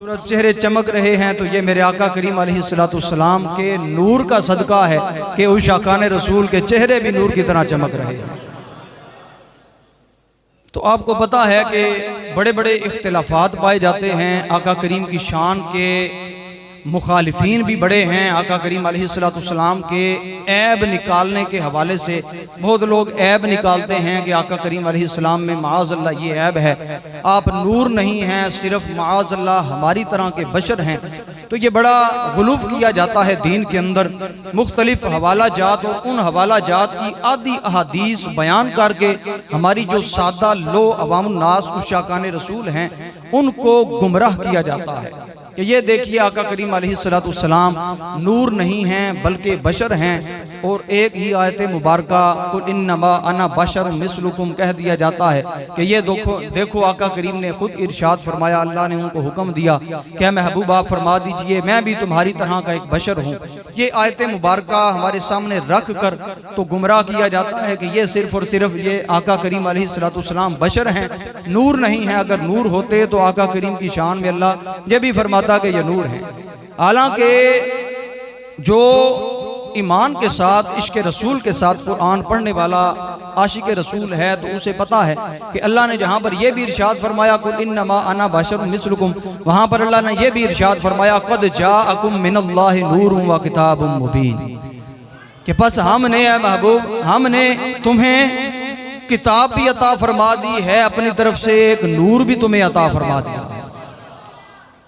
सूरज चेहरे चमक रहे हैं तो ये मेरे आका करीम अलैहिस्सलाम के नूर का सदका है कि उस आकाने रसूल के चेहरे भी नूर की तरह चमक रहे हैं। तो आपको पता है कि बड़े बड़े इख्तिलाफात पाए जाते हैं। आका करीम की शान के मुखालिफीन भी बड़े हैं। आका करीम अलैहिस्सलाम के ऐब निकालने के हवाले से बहुत लोग ऐब निकालते हैं कि आका करीम अलैहिस्सलाम में माअज़ल्लाह ये ऐब है, आप नूर नहीं हैं, सिर्फ माअज़ल्लाह हमारी तरह के बशर हैं। तो ये बड़ा गुलूफ किया जाता है दीन के अंदर। मुख्तलिफ हवाला जात और उन हवाला जात की आदि अहादीस बयान करके हमारी जो सादा लो अवामुन नास उशाकान रसूल हैं उनको गुमराह किया जाता है कि ये देखिए आका करीम अलैहिस्सलाम नूर नहीं हैं बल्कि बशर हैं। और एक ही आयत मुबारका कुल इन्नमा अना बशर मिस्लुकुम कह दिया जाता है कि ये देखो आका करीम ने खुद इरशाद फरमाया, अल्लाह ने उनको हुक्म दिया कि महबूब आप फरमा दीजिए मैं भी तुम्हारी तरह का एक बशर हूँ। ये आयत मुबारका हमारे सामने रख कर तो गुमराह किया जाता है कि ये सिर्फ और सिर्फ ये आका करीम अलैहिस्सलाम बशर हैं, नूर नहीं है। अगर नूर होते तो आका करीम की शान में अल्लाह ये भी फरमाता कि ये नूर है। हालांकि जो ईमान के साथ इश्क रसूल के साथ कुरान पढ़ने वाला आशिक रसूल है तो उसे पता है कि अल्लाह ने जहाँ पर यह भी इरशाद फरमाया कुल इन्नमा अना बशरुम मिस्लुकुम, वहाँ पर अल्लाह ने यह भी इरशाद फरमाया क़द जाअकुम मिनल्लाहि नूरुन व किताबुम मुबीन, कि बस हमने महबूब हमने तुम्हें किताब भी अता फरमा दी है, अपनी तरफ से एक नूर भी तुम्हें अता फरमा दिया।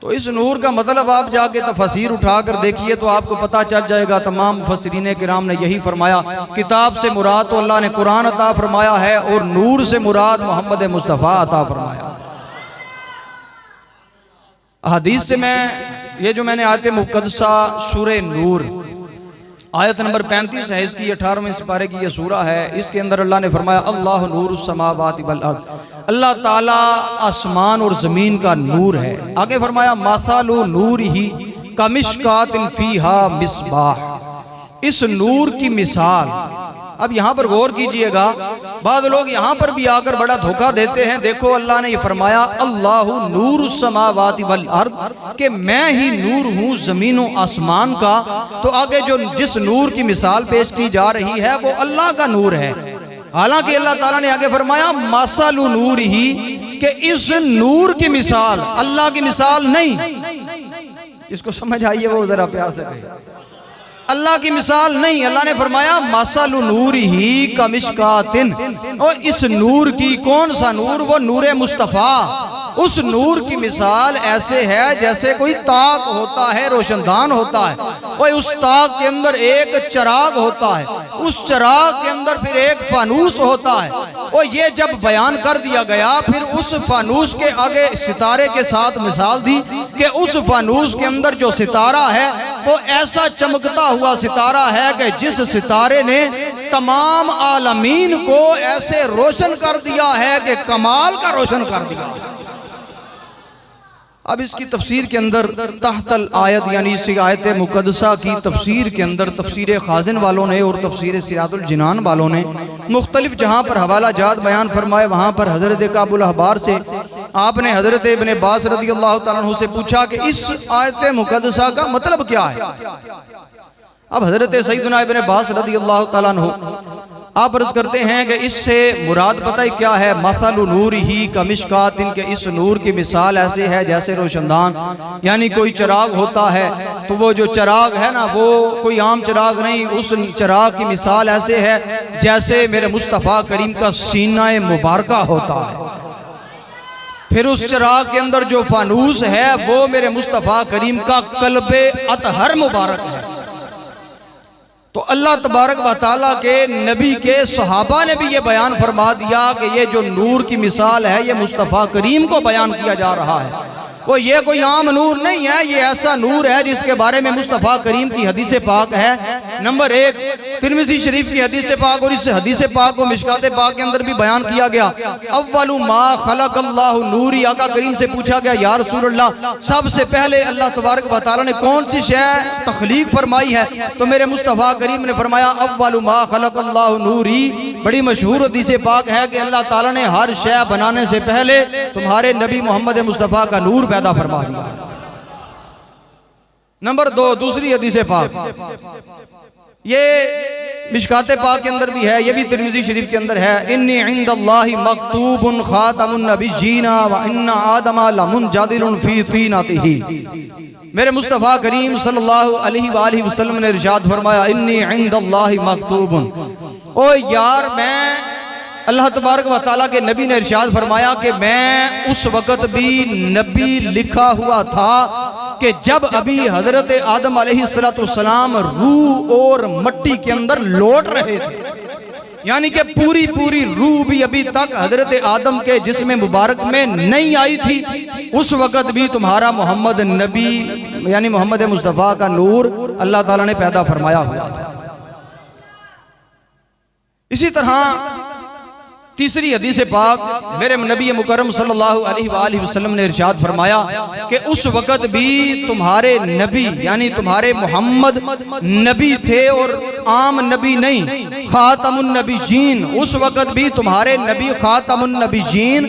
तो इस नूर का मतलब आप जाके तफसीर उठाकर देखिए तो आपको पता चल जाएगा। तमाम मुफस्सिरीन किराम ने यही फरमाया, किताब से मुराद तो अल्लाह ने कुरान अता फरमाया है और नूर से मुराद मोहम्मद मुस्तफ़ा अता फरमाया। हदीस से मैं ये जो मैंने आयत मुक़द्दसा सूरे नूर आयत नंबर 35 है, इसकी 18वें सिपारे की ये सूरा है। इसके अंदर अल्लाह ने फरमाया अल्लाह नूरुस समावाति वल अर्द, अल्लाह ताला आसमान और जमीन का नूर है। आगे फरमाया मसालु नूरिही कमिश्कातिन फीहा मिसबाह, इस नूर की मिसाल। अब यहाँ पर गौर कीजिएगा, बाद लोग यहाँ पर भी आकर बड़ा धोखा देते हैं। देखो अल्लाह ने ये फरमाया अल्लाहु नूरुस समावाति वल अर्द, कि मैं ही नूर हूँ जमीनों आसमान का। तो आगे जो जिस नूर की मिसाल पेश की जा रही है वो अल्लाह का नूर है। हालांकि अल्लाह ताला ने आगे फरमाया मसालु नूर ही, कि इस नूर की मिसाल अल्लाह की मिसाल नहीं। इसको समझ आइए वो जरा प्यार से कहिए, अल्लाह की मिसाल नहीं। अल्लाह ने फरमाया मसालु नूर ही कमिश्कातिन, और इस नूर की कौन सा नूर, वो नूरे मुस्तफ़ा। उस नूर की मिसाल ऐसे है जैसे कोई ताक होता है, रोशनदान होता है, और उस ताक के अंदर एक चिराग होता है, उस चिराग के अंदर फिर एक फानूस होता है। और ये जब बयान कर दिया गया फिर उस फानूस के आगे सितारे के साथ मिसाल दी कि उस फानूस के अंदर जो सितारा है वो ऐसा चमकता हुआ सितारा है कि जिस सितारे ने तमाम आलमीन को ऐसे रोशन कर दिया है कि कमाल का रोशन कर दिया। अब इसकी तफसीर के अंदर तहतल आयत यानी इस आयत मुक़द्दसा की तफसीर के अंदर तफसीर खाजिन वालों ने और तफसीर सिराजुल जिनान वालों ने मुख्तलिफ जहाँ पर हवाला जात बयान फरमाए, वहाँ पर हज़रत काबुल अहबार से आपने हज़रत इब्न अब्बास रज़ियल्लाहु तआला अन्हु से पूछा कि इस आयत मुक़द्दसा का मतलब क्या है। अब हज़रत सैयदना इब्न अब्बास रज़ियल्लाहु तआला अन्हु आप अर्ज करते हैं कि इससे मुराद पता ही क्या है, मसलु नूर ही कमिश्कातिन, के इस नूर की मिसाल ऐसे है जैसे रोशनदान, यानी कोई चिराग होता है तो वो जो चिराग है ना वो कोई आम चिराग नहीं, उस चिराग की मिसाल ऐसे है जैसे मेरे मुस्तफ़ा करीम का सीना मुबारका होता है। फिर उस चिराग के अंदर जो फानूस है वो मेरे मुस्तफ़ा करीम का कल्बे अतहर मुबारक है। तो अल्लाह तबारक व तआला के नबी के सहाबा ने भी ये बयान फरमा दिया कि ये जो नूर की मिसाल है ये मुस्तफ़ा करीम को बयान किया जा रहा है। वो ये कोई आम नूर नहीं है, ये ऐसा नूर है जिसके बारे में मुस्तफ़ा करीम की हदीस पाक है। नंबर 1 तिरमिज़ी शरीफ की हदीस पाक, और इस हदीस पाक को मिशकात पाक के अंदर भी बयान किया गया। अव्वलु मा खलक़ल्लाहु नूरी, आका करीम से पूछा गया या रसूल अल्लाह सबसे पहले अल्लाह तबारक व तआला ने कौन सी शय तख्लीक फरमाई है, तो मेरे मुस्तफ़ा करीम ने फरमाया अव्वलु मा खलक़ल्लाहु नूरी। बड़ी मशहूर हदीस पाक है कि अल्लाह ताला ने हर शय बनाने से पहले तुम्हारे नबी मोहम्मद मुस्तफ़ा का नूर पैदा फरमा दिया। नंबर 2 दूसरी हदीस पाक, ये मिशकात पाक के अंदर भी है, ये भी तिरमिज़ी शरीफ के अंदर है। इन्नी इंदल्लाहि मक्तूबुन खातमुन नबिय्यीना व इन्ना आदमा लमुनजादिलुन फी तीनतिही। मेरे मुस्तफ़ा करीम सल्लल्लाहु अलैहि वसल्लम ने इरशाद फरमाया, इन्नी इंदल्लाहि मक्तूबुन, ओ यार मैं अल्लाह तबारक व तआला के नबी ने इरशाद फरमाया कि मैं उस वक़्त भी नबी लिखा हुआ था कि जब अभी हजरत आदम अलैहिस्सलाम रूह और मट्टी के अंदर लौट रहे थे, यानी कि पूरी पूरी रूह भी अभी तक हजरत आदम के जिस्म मुबारक में नहीं आई थी। उस वक़्त भी तुम्हारा मोहम्मद नबी यानी मोहम्मद मुस्तफ़ा का नूर अल्लाह ताला ने पैदा फरमाया हुआ था। इसी तरह तीसरी हदीस पाक, मेरे नबी मुकर्रम सल्लल्लाहु अलैहि वसल्लम ने इरशाद फरमाया कि उस वक़्त भी तुम्हारे नबी यानी तुम्हारे मोहम्मद नबी थे और आम नबी नहीं, खातमुन नबिय्यीन। उस वक़्त भी तुम्हारे नबी खातमुन नबिय्यीन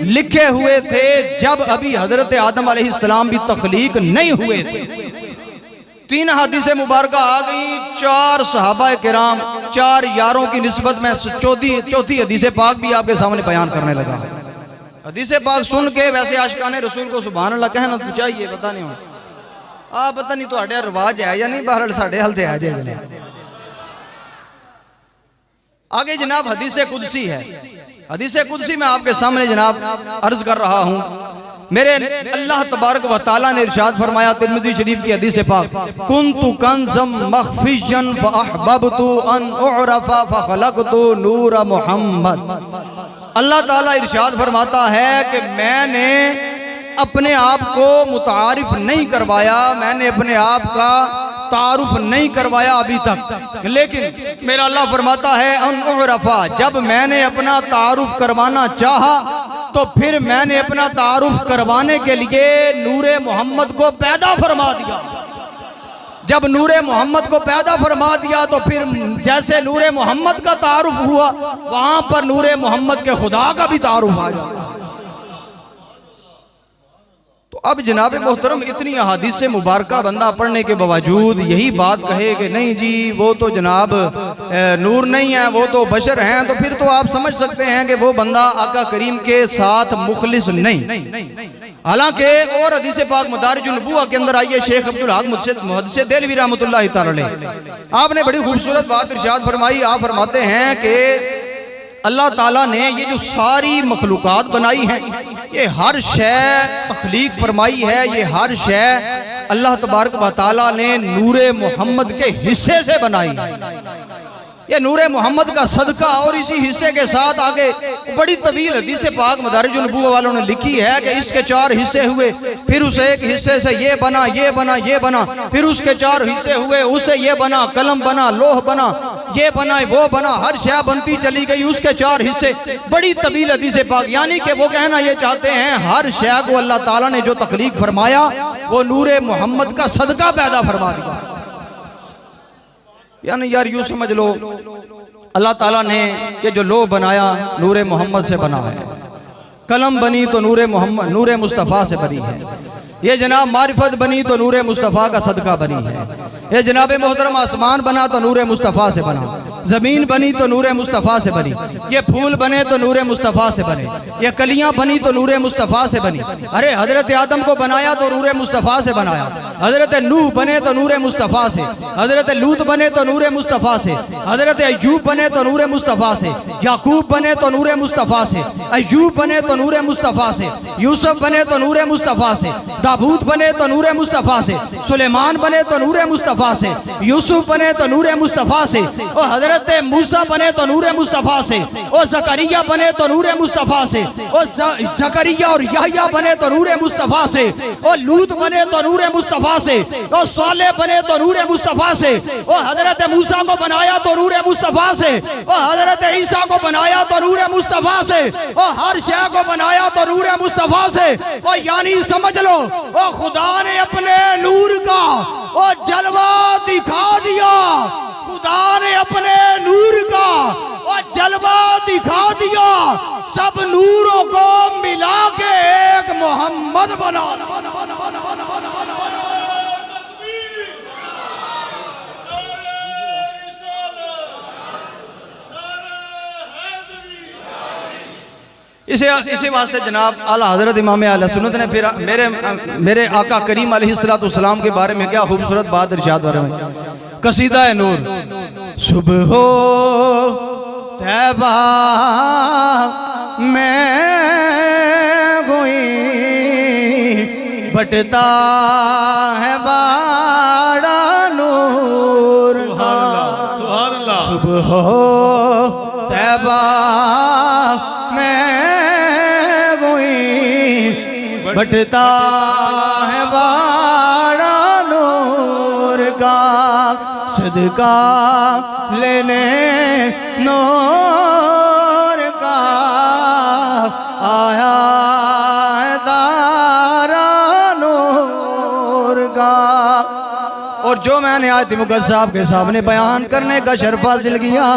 लिखे हुए थे जब अभी हजरत आदम अलैहिस्सलाम भी तख्लीक नहीं हुए थे। 3 हदीसें मुबारक आ गई, 4 सहाबा किराम, 4 यारों की निस्बत में चौथी हदीस पाक भी आपके सामने बयान करने लगा। हदीस पाक सुन के वैसे आशिकाने रसूल को सुभान अल्लाह कहना तो चाहिए, पता नहीं पता नहीं तो रिवाज है या नहीं, बहरहाल साढ़े हल है जाए। आगे जनाब हदीस कुदसी है। हदीस कुदसी में आपके सामने जनाब अर्ज कर रहा हूँ। मेरे अल्लाह तबारक व तआला ने इरशाद फरमाया तिरमिज़ी शरीफ की हदीस पाक, कुन्तु कंज़म मख़फ़िय्यन फ़अहबब्तु अन उअरफ़ा फ़ख़लक़तु नूर मुहम्मद। अल्लाह ताला इरशाद फरमाता है कि मैंने अपने आप को मुतारिफ नहीं करवाया, मैंने अपने आप का तारुफ नहीं करवाया अभी तक, लेकिन मेरा अल्लाह फरमाता है अन उअरफ़ा, जब मैंने अपना तारुफ करवाना चाहा तो फिर मैंने अपना तारुफ करवाने के लिए नूरे मोहम्मद को पैदा फरमा दिया। जब नूरे मोहम्मद को पैदा फरमा दिया तो फिर जैसे नूरे मोहम्मद का तारुफ हुआ, वहां पर नूरे मोहम्मद के खुदा का भी तारुफ आ जाता। तो अब जनाब मोहतरम इतनी अहादीस मुबारका बंदा पढ़ने के बावजूद यही बात कहे कि नहीं जी वो तो जनाब नूर नहीं है, वो तो बशर हैं, तो फिर तो आप समझ सकते हैं कि वो बंदा आका करीम के साथ मुखलिस नहीं। हालांकि और हदीस पाक मदारिजुन नबुव्वा के अंदर आइए, शेख अब्दुल हक मुहद्दिस देलवी रहमतुल्लाहि तआला अलैह, आपने बड़ी खूबसूरत बात इरशाद फरमाई। आप फरमाते हैं कि अल्लाह ताला ने ये जो सारी मखलूकात बनाई है, ये हर शय तख्लीक फरमाई है, ये हर शय अल्लाह तबारक व तआला ने नूरे मोहम्मद के हिस्से से बनाई। ये नूरे मोहम्मद का सदका, और इसी हिस्से के साथ आगे बड़ी तवील हदीस पाक मदारिजुन नबुव्वा वालों ने लिखी है कि इसके 4 हिस्से हुए, फिर उस एक हिस्से से ये बना, ये बना, ये बना, फिर उसके 4 हिस्से हुए, उससे ये बना, कलम बना, लोह बना, ये बना, वो बना, हर शय बनती चली गई, उसके 4 हिस्से। बड़ी तवील हदीस पाक, यानी कि वो कहना ये चाहते हैं हर शय को अल्लाह ताला ने जो तख्लीक फरमाया वो नूरे मोहम्मद का सदका पैदा फरमा दिया। यानी यार यूं समझ लो अल्लाह ताला ने ये जो लोह बनाया नूरे मोहम्मद से बना है, कलम बनी तो नूरे मोहम्मद नूरे मुस्तफ़ा से बनी है, ये जनाब मारिफत बनी तो नूरे मुस्तफ़ा का सदका बनी है, ये जनाब मोहतरम आसमान बना तो नूरे मुस्तफ़ा से बना, जमीन बनी तो नूरे मुस्तफ़ा से बनी, ये फूल बने तो नूरे मुस्तफ़ा से बने, ये कलियां बनी तो नूरे मुस्तफ़ा से बनी। अरे हजरत आदम को बनाया तो नूरे मुस्तफ़ा से बनाया, हजरत नूह बने तो नूरे मुस्तफ़ा से, हजरत लूत बने तो नूरे मुस्तफ़ा से, हजरत अय्यूब बने तो नूरे मुस्तफ़ा से, याकूब बने तो नूरे मुस्तफ़ा से, अय्यूब बने तो नूरे मुस्तफ़ा से, यूसुफ बने तो नूरे मुस्तफ़ा से, दाऊद बने तो नूरे मुस्तफ़ा से, सुलेमान बने तो नूरे मुस्तफ़ा से, यूसुफ बने तो नूरे मुस्तफ़ा से, और हजरत मूसा बने तो नूरे मुस्तफ़ा से, और ज़करिया बने तो नूरे मुस्तफ़ा से, और ज़करिया और यहया बने तो नूरे मुस्तफ़ा से, और लूत बने तो नूरे मुस्तफ़ा से, और सालेह बने तो नूरे मुस्तफ़ा से, और हजरत मूसा को बनाया तो नूरे मुस्तफ़ा से, और हजरत ईसा को बनाया तो नूरे मुस्तफ़ा से, और हर शय को बनाया तो नूरे मुस्तफ़ा से। और यानी समझ लो और खुदा ने अपने नूर का और जलवा दिखा दिया, खुदा ने अपने नूर का और जलवा दिखा दिया, सब नूरों को मिला के एक मोहम्मद बना। इसी वास्ते जनाब आला हजरत इमाम अहले सुन्नत ने फिर मेरे आका करीम अलैहिस्सलाम के बारे में क्या खूबसूरत बात इरशाद फरमाई। कसीदा है नूर। सुबह हो तैबा मैं गोई बटता है बाड़ा नूर। सुभान अल्लाह। सुबह हो तैबा मैं गोई बटता है बाड़ा नूर का सदका लेने नूर का आया है तारा नूर का। और जो मैंने आयत मुक़द्दस साहब के सामने बयान करने का शर्फ हासिल किया,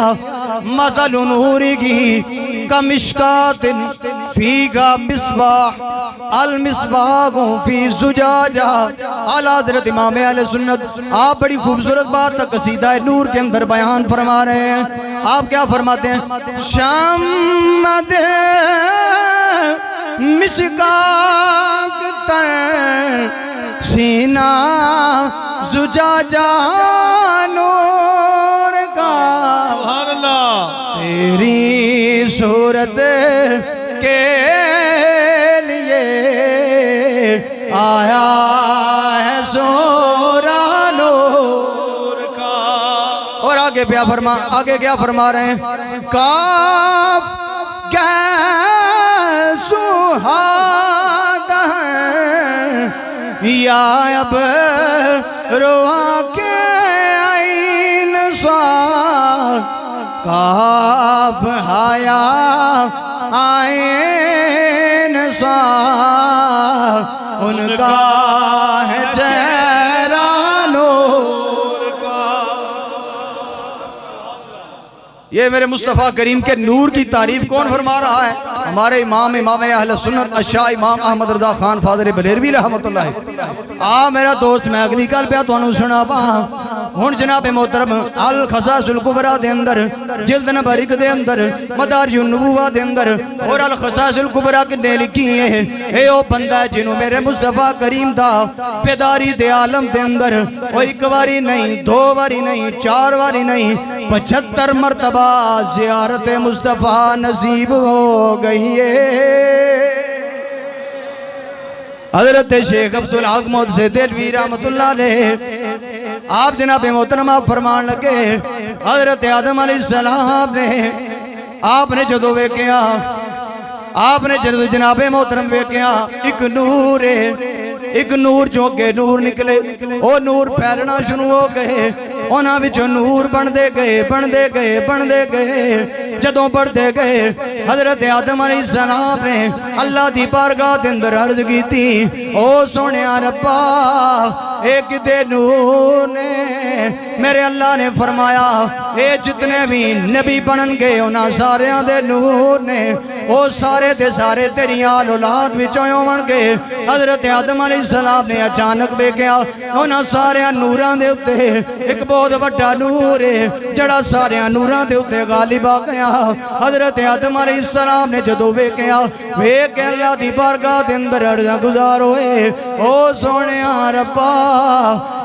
मसल नूरी की कमिश्कातिन फीका मिसबाह अल मिसबाह फी जुजाजा। आला हज़रत इमाम अहले सुन्नत आप बड़ी खूबसूरत बात तक कसीदा नूर के अंदर बयान फरमा रहे हैं। आप क्या फरमाते हैं? शामद मिसकाक तर सीना जुजाजा नूर का। सुभान अल्लाह। तेरी सूरत के लिए आया है सोरा नूर का। और आगे क्या फरमा रहे हैं? काफ क्या सुहादा या अब रोआ के आईन स्वा काफ हाया आईन स्वा उनका है चेहरा नूर का। ये मेरे मुस्तफ़ा करीम के नूर की तारीफ कौन फरमा रहा है? हमारे इमाम अहले सुन्नत अशा इमाम अहमद रज़ा खान फादर बलेरवी रहमतुल्लाह। मेरा दोस्त मैं अगली गल पे तुहानू सुनावा। हुण जनाब मोहतरम अल खसासुल कुबरा दे अंदर जिल्द नंबर 1 दे अंदर मदारिजुन नबुवा दे अंदर और अल खसासुल कुबरा किन्ने लिखी है? ए ओ बंदा जिन्हों मेरे मुस्तफ़ा करीम दा बेदारी दे आलम दे अंदर ओ एक बारी नहीं, 2 बारी नहीं, 4 बारी नहीं, 75 मरतबा ज़ियारत मुस्तफ़ा नसीब हो गई है। हज़रत शेख अब्दुल हक मोहद्दिस देलवी रहमतुल्लाह अलैह आप जनाब मोहतरमा फरमान लगे, हज़रत आदम अलैहिस्सलाम ने आपने जदों वेख्या, आपने जदों जनाबे मोहतरम वेख्या एक नूर चो अगे नूर निकले, वो नूर फैलना शुरू हो गए, उन्हां विचों नूर बनते गए जदों बढ़ते गए हज़रत आदम अलैहिस्सलाम ने अल्लाह दी बारगाह दे अंदर अर्ज की, ओ सोहणिया रब्बा ए किते नूर ने। मेरे अल्लाह ने फरमाया ये जितने भी नबी बननगे उन्हां सारियां दे नूर ने, वो सारे दे सारे तेरी आल औलाद विचों होवणगे। हज़रत आदम अलैहिस्सलाम ने अचानक वेख्या उन्हां सारियां नूरां दे उत्ते एक बहुत वड्डा नूर है जड़ा सारियां नूरां दे उत्ते गालिब आ गया। हज़रत आदम अलैहिस्सलाम ने जदों वेख्या वेख के अल्लाह दी बारगाह दे अंदर अर्ज़ां गुज़ार होए, ओ सोहणिया रब्बा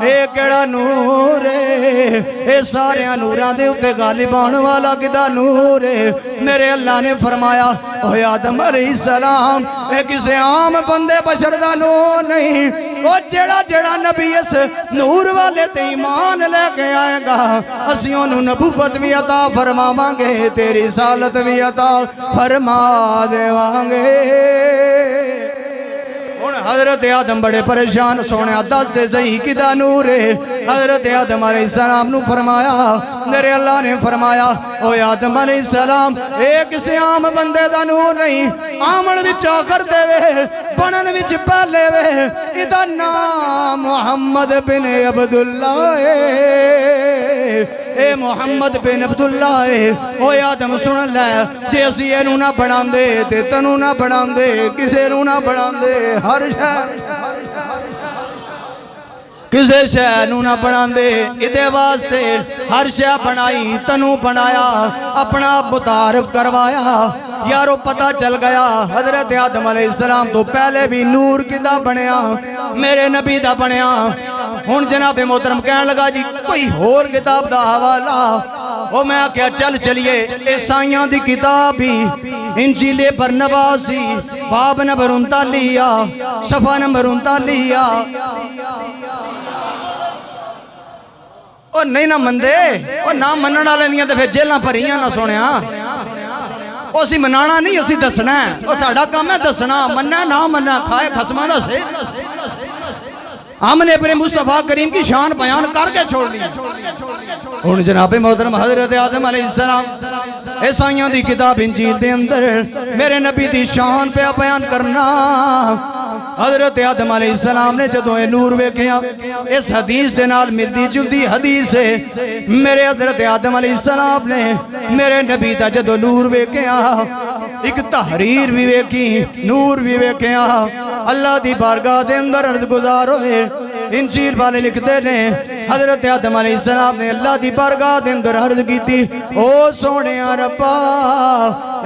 ए केड़ा नूर है, ए सारियां नूरां दे उत्ते गालिब आने वाला किदा नूर है। मेरे अल्लाह ने फरमाया ओ आदम अलैहिस्सलाम ए किसी आम बंदे बशर दा नूर नहीं, ओ जेड़ा जेड़ा नबी इस नूर वाले ते ईमान लेके आएगा असीं ओनू नबूवत भी अता फरमावांगे, तेरी सालत भी अता फरमा देवांगे। हज़रत आदम बड़े परेशान, सोने दस दे सही किदा नूर है। हज़रत आदम अलैहिस्सलाम नू फरमाया, मेरे अल्लाह ने फरमाया ओ आदम अलैहिस्सलाम ए किसी आम बंदे दा नूर नहीं, आमन विच आखर देवे बनन विच पहले वे, इदा नाम मुहम्मद बिन अब्दुल्ला ए मोहम्मद बिन अब्दुल्ला है। ओ आदम सुन लै, जे असी इनू ना बनांदे ते तनू ना बनांदे, किसे नू ना बनांदे, हर किसे शह नू ना बनांदे, इदे वास्ते हर शह बनाई, तनू बनाया, अपना मुतारफ करवाया। यारो पता चल गया हजरत आदम अलैहिस्सलाम तो पहले भी नूर किदा बनया, मेरे नबी दा बनया। हुण जनाब मोहतरम कहन लगा जी कोई होर किताब दा हवाला। ओ मैं क्या चल चलिए ईसाइयां दी किताब ही इंजीले पर नवासी बाब नंबर 39 सफा नंबर 39। ओ नहीं ना मनदे, ओ ना मनण वाले दियां ते फिर जेलां भरियां ना सुनिया। ओ असीं मनाना नहीं, असीं दसना। ओ साडा काम है दसना, मन्ना ना मन्ना खाए खसमां दा से। हमने अपने मुस्तफा करीम की शान बयान करके छोड़ दी। हुण जनाबे मोहतरम हजरत आदम अलैहिस्सलाम ईसाइयां दी किताब इंजील दे अंदर मेरे नबी दी शान पे बयान करना। हजरत आदम अलैहिस्सलाम ने जदों ये नूर वेखिया, इस हदीस दे नाल मिलदी जुलदी हदीस है। मेरे हजरत आदम अलैहिस्सलाम ने मेरे नबी दा जदों नूर वेखिया, एक तहरीर भी वेखी, नूर भी वेखिया। अल्लाह दी बारगाह दे अंदर अर्ज गुजार होए। इंजील वाले लिखते ने हजरत आदम अलैहिस्सलाम ने अल्लाह दी बारगाह दे अंदर अर्ज कीती, ओ सोहणिया रब्बा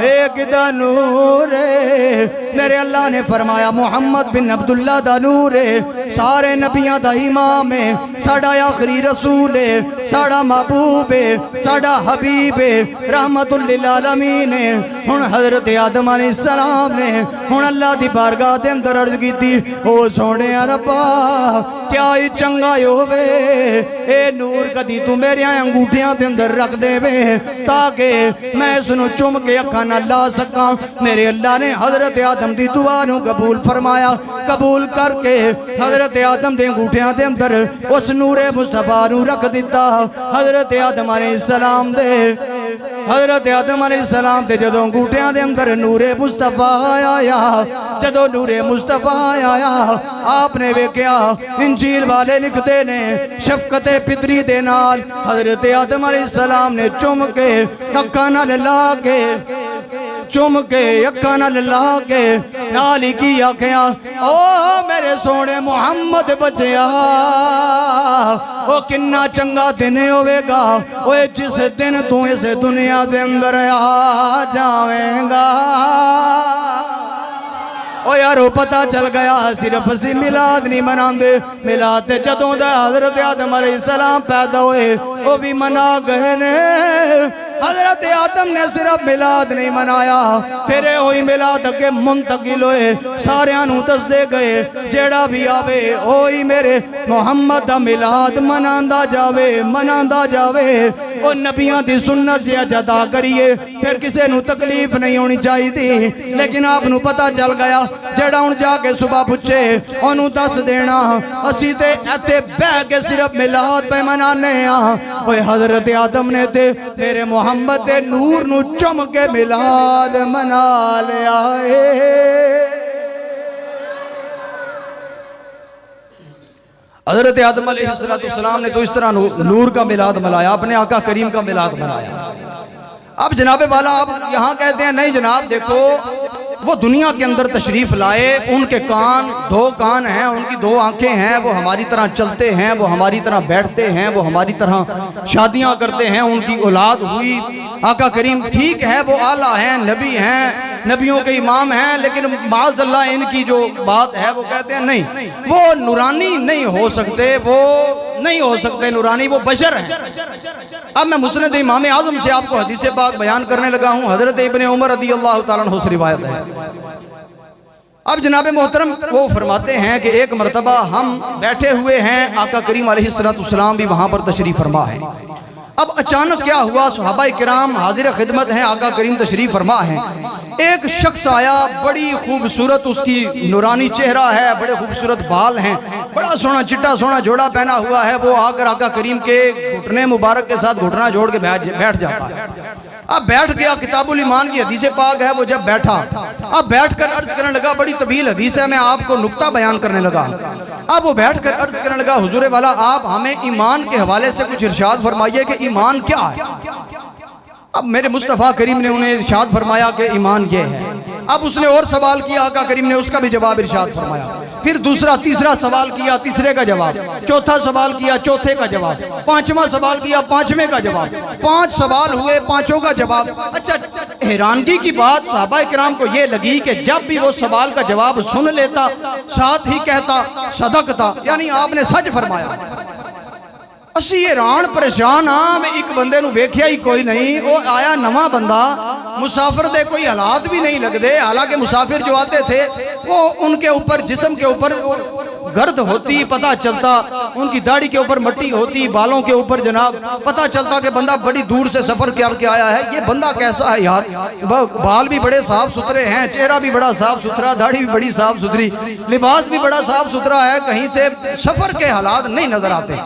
ए किदा नूर है। मेरे अल्लाह ने फरमाया मुहम्मद बिन अब्दुल्ला दा नूर है, सारे नबियां दा इमाम है, साडा आखिरी रसूल है, साडा महबूब है, साडा हबीब है, रहमतुल लिल आलमीन है। हुण हजरत आदम अलैहिस्सलाम ने हुण अल्लाह दी बारगाह दे अंदर अर्ज कीती, ओ सोहणिया रब्बा क्या ही चंगा होवे ए नूर कदी तू मेरे अंगूठियां दे अंदर रख देवे ताकि मैं इसनू चुम के अखा ना ला सका। मेरे अल्लाह ने हजरत आदम दी दुआ नू कबूल फरमाया। कबूल करके हजरत आदम दे अंगूठियां दे अंदर उस नूरे मुस्तफा नू रख दिता। हजरत आदम अलैहिस्सलाम दे हजरत आदम अलैहिस्सलाम दे जदों अंगूठियां दे अंदर नूरे मुस्तफा आया, जदों नूरे मुस्तफा आया आपने वेख्या। इंजील वाले लिखते ने शफकते पितरी दे नाल हजरत आदम अलैहिस्सलाम ने चुम के अखां नाल ला के चुम के अखां नाल ला के नाल ही की आखिया, ओ मेरे सोने मुहम्मद बचिया ओ किन्ना चंगा दिन होवेगा ओए जिस दिन तू इस दुनिया दे अंदर आ जावेगा। ओ यारो पता चल गया सिर्फ असी मिलाद नहीं मनाते, मिलाद ते जदों दा हजरत आदम अलैहिस्सलाम पैदा होए वो भी मना गए ने। हजरत आदम ने सिर्फ मिलाद नहीं मनाया, फिर वही मिलाद अगे मुंतकिल होए, सारियां नू दसदे गए जेड़ा भी आवे ओही मेरे मुहम्मद दा मिलाद मनांदा जावे, मनांदा जावे। ओ नबियां दी सुन्नत जे अदा करिए फिर किसी नू तकलीफ नहीं होनी चाहिए। लेकिन आप नू पता चल गया जेड़ा हुण जाके सुबह पुछे ओनू दस देना असी ते इत्थे बह के सिर्फ मिलाद पे मनाने आ। ओए हजरत आदम ने ते मेरे मुहम्मद दे नूर नू चुम के मिलाद मना लिया है। हजरत आदम अलैहिस्सलाम ने तो इस तरह नूर का मिलाद मनाया, अपने आका करीम का मिलाद मनाया। अब जनाबे वाला आप यहाँ कहते हैं नहीं जनाब देखो वो दुनिया के अंदर तशरीफ लाए, उनके कान दो कान हैं, उनकी दो आंखें हैं, वो हमारी तरह चलते हैं, वो हमारी तरह बैठते हैं, वो हमारी तरह शादियां करते हैं, उनकी औलाद हुई। आका करीम ठीक है वो आला हैं, नबी हैं, नबियों के इमाम हैं, लेकिन माज़अल्लाह इनकी जो बात है वो कहते हैं नहीं वो नूरानी नहीं हो सकते, वो नहीं हो सकते नूरानी, वो बशर हैं। अब मैं मुस्लिम इमाम आजम से आपको हदीस पाक बयान करने लगा हूँ। हजरत इब्ने उमर रज़ियल्लाहु ताला अन्हु से रिवायत है। अब जनाब मोहतरम वो फरमाते हैं कि एक मरतबा हम बैठे हुए हैं, आका करीम अलैहिस्सलाम भी वहाँ पर तशरीफ फरमा है। अब अचानक क्या हुआ, सहाबाए किराम हाजिर खिदमत हैं, आका करीम तशरीफ फरमा है। एक शख्स आया, बड़ी खूबसूरत उसकी नूरानी चेहरा है, बड़े खूबसूरत बाल हैं, बड़ा सोना चिट्टा सोना जोड़ा पहना हुआ है। वो आकर आका करीम के घुटने मुबारक के साथ घुटना जोड़ के बैठ जाता है। अब बैठ गया, किताबुल ईमान की हदीस पाक है, वो जब बैठा अब बैठकर अर्ज करने लगा, बड़ी तवील हदीस है, मैं आपको नुक्ता बयान करने लगा। अब वो बैठकर अर्ज करने लगा, हुजूर वाला आप हमें ईमान के हवाले से कुछ इरशाद फरमाइए कि ईमान क्या है। अब मेरे मुस्तफ़ा करीम ने उन्हें इरशाद फरमाया कि ईमान ये है। अब उसने और सवाल किया, आका करीम ने उसका भी जवाब इरशाद फरमाया। फिर दूसरा तीसरा सवाल किया, तीसरे का जवाब, चौथा सवाल किया, चौथे का जवाब, पांचवा सवाल किया, पांचवें का जवाब, 5 सवाल हुए, पांचों का जवाब। अच्छा, हैरानगी की बात सहाबा किराम को ये लगी कि जब भी वो सवाल का जवाब सुन लेता साथ ही कहता सदकता, यानी आपने सच फरमाया। असी हैरान परेशान हाँ, मैं एक बंदे नूं वेख्या ही कोई नहीं, वो आया नवा बंदा, मुसाफिर दे कोई हालात भी नहीं लगते। हालांकि मुसाफिर जो आते थे वो उनके ऊपर, जिस्म के ऊपर गर्द होती, पता चलता, उनकी दाढ़ी के ऊपर मट्टी होती, बालों के ऊपर जनाब पता चलता कि बंदा बड़ी दूर से सफर करके आया है। ये बंदा कैसा है यार, बाल भी बड़े साफ सुथरे हैं, चेहरा भी बड़ा साफ सुथरा, दाढ़ी भी बड़ी साफ सुथरी, लिबास भी बड़ा साफ सुथरा है, कहीं से सफर के हालात नहीं नजर आते।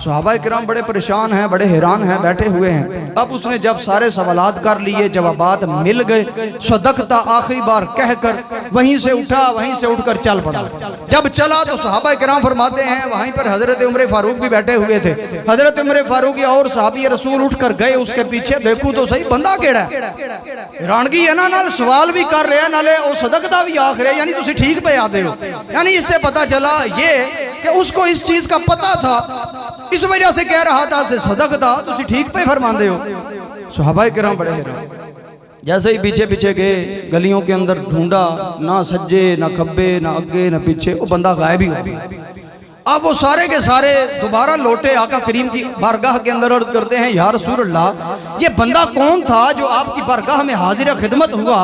सहाबा किराम बड़े परेशान हैं, बड़े हैरान हैं, बैठे हुए हैं। अब उसने जब सारे सवालात कर लिए, जवाबात मिल गए, सदकता आखिरी बार कहकर वहीं से उठा, वहीं से उठकर चल पड़ा। जब चला तो सहाबा किराम फरमाते हैं वहीं पर हजरत उमर फारूक भी बैठे हुए थे। हजरत उमर फारूक और सहाबी रसूल उठकर गए उसके पीछे, देखूं तो सही बंदा केड़ा है। हैरानगी है ना, नाल सवाल भी कर रहे हैं, नाले वो सदकता भी आख रहे, यानी तुसी ठीक पे आते हो। यानी इससे पता चला ये कि उसको इस चीज का पता था, इस वजह से कह रहा था से सदकता, तुसी ठीक पे फरमाते हो। सहाबा किराम बड़े हैरान, जैसे ही पीछे पीछे गए, गलियों के अंदर ढूंढा, ना सज्जे ना खब्बे ना अगे ना पीछे, वो बंदा गायब ही हो गया। अब वो सारे के सारे दोबारा लौटे, आका करीम की बारगाह के अंदर अर्ज करते हैं या रसूल अल्लाह, ये बंदा कौन था जो आपकी बारगाह में हाजिर खिदमत हुआ,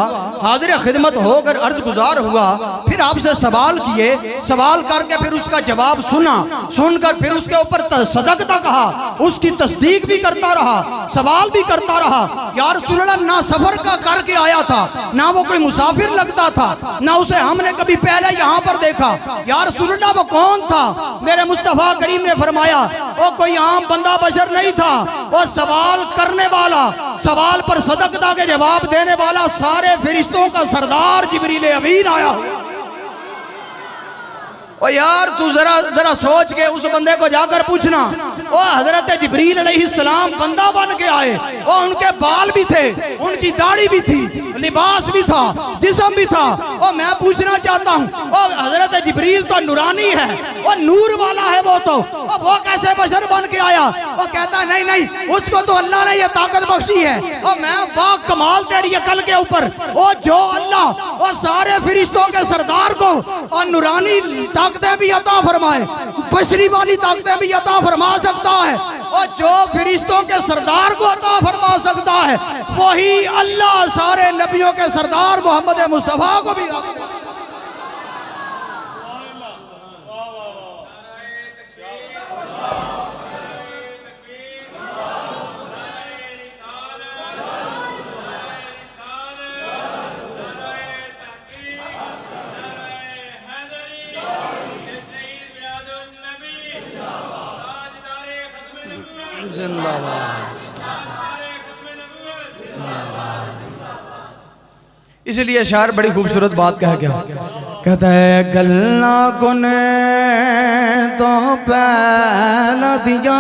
हाजिर खिदमत होकर अर्ज गुजार हुआ, फिर आपसे सवाल किए, सवाल करके फिर उसका जवाब सुना, सुनकर फिर उसके ऊपर सदकता कहा, उसकी तस्दीक भी करता रहा, सवाल भी करता रहा। या रसूल अल्लाह, ना सफर का करके आया था, ना वो कोई मुसाफिर लगता था, ना उसे हमने कभी पहले यहाँ पर देखा। या रसूल अल्लाह, वो कौन था? मेरे मुस्तफा करीम ने फरमाया वो कोई आम बंदा बशर नहीं था, वो सवाल करने वाला, सवाल पर सदकता के जवाब देने वाला सारे फरिश्तों का सरदार जिब्रील अमीन आया हुआ। ओ यार तू जरा सोच के उस बंदे को जाकर पूछना, वो हजरत जिब्रील अलैहिस्सलाम बंदा बन के आए, वो उनके बाल भी थे, उनकी दाढ़ी भी थी, लिबास भी था, जिस्म भी था। और मैं पूछना चाहता हूँ, वो हजरत जिब्रील तो नूरानी है, वो नूर वाला है, वो कैसे बशर बन के आया? वो कहता नहीं नहीं, उसको तो अल्लाह ने ये ताकत बख्शी है। और मैं बा कमाल तेरी अकल के ऊपर, वो जो अल्लाह वो सारे फरिश्तों के सरदार को और नूरानी ताकतें भी अता फरमाए, बशरी वाली ताकतें भी अता फरमा सकता है, और जो फरिश्तों के सरदार को अता फरमा सकता है वही अल्लाह सारे नबियों के सरदार मोहम्मद मुस्तफा को भी। इसलिए शायर बड़ी खूबसूरत बात कह गया, कहता है गल्ला कुने तो पहल दिया,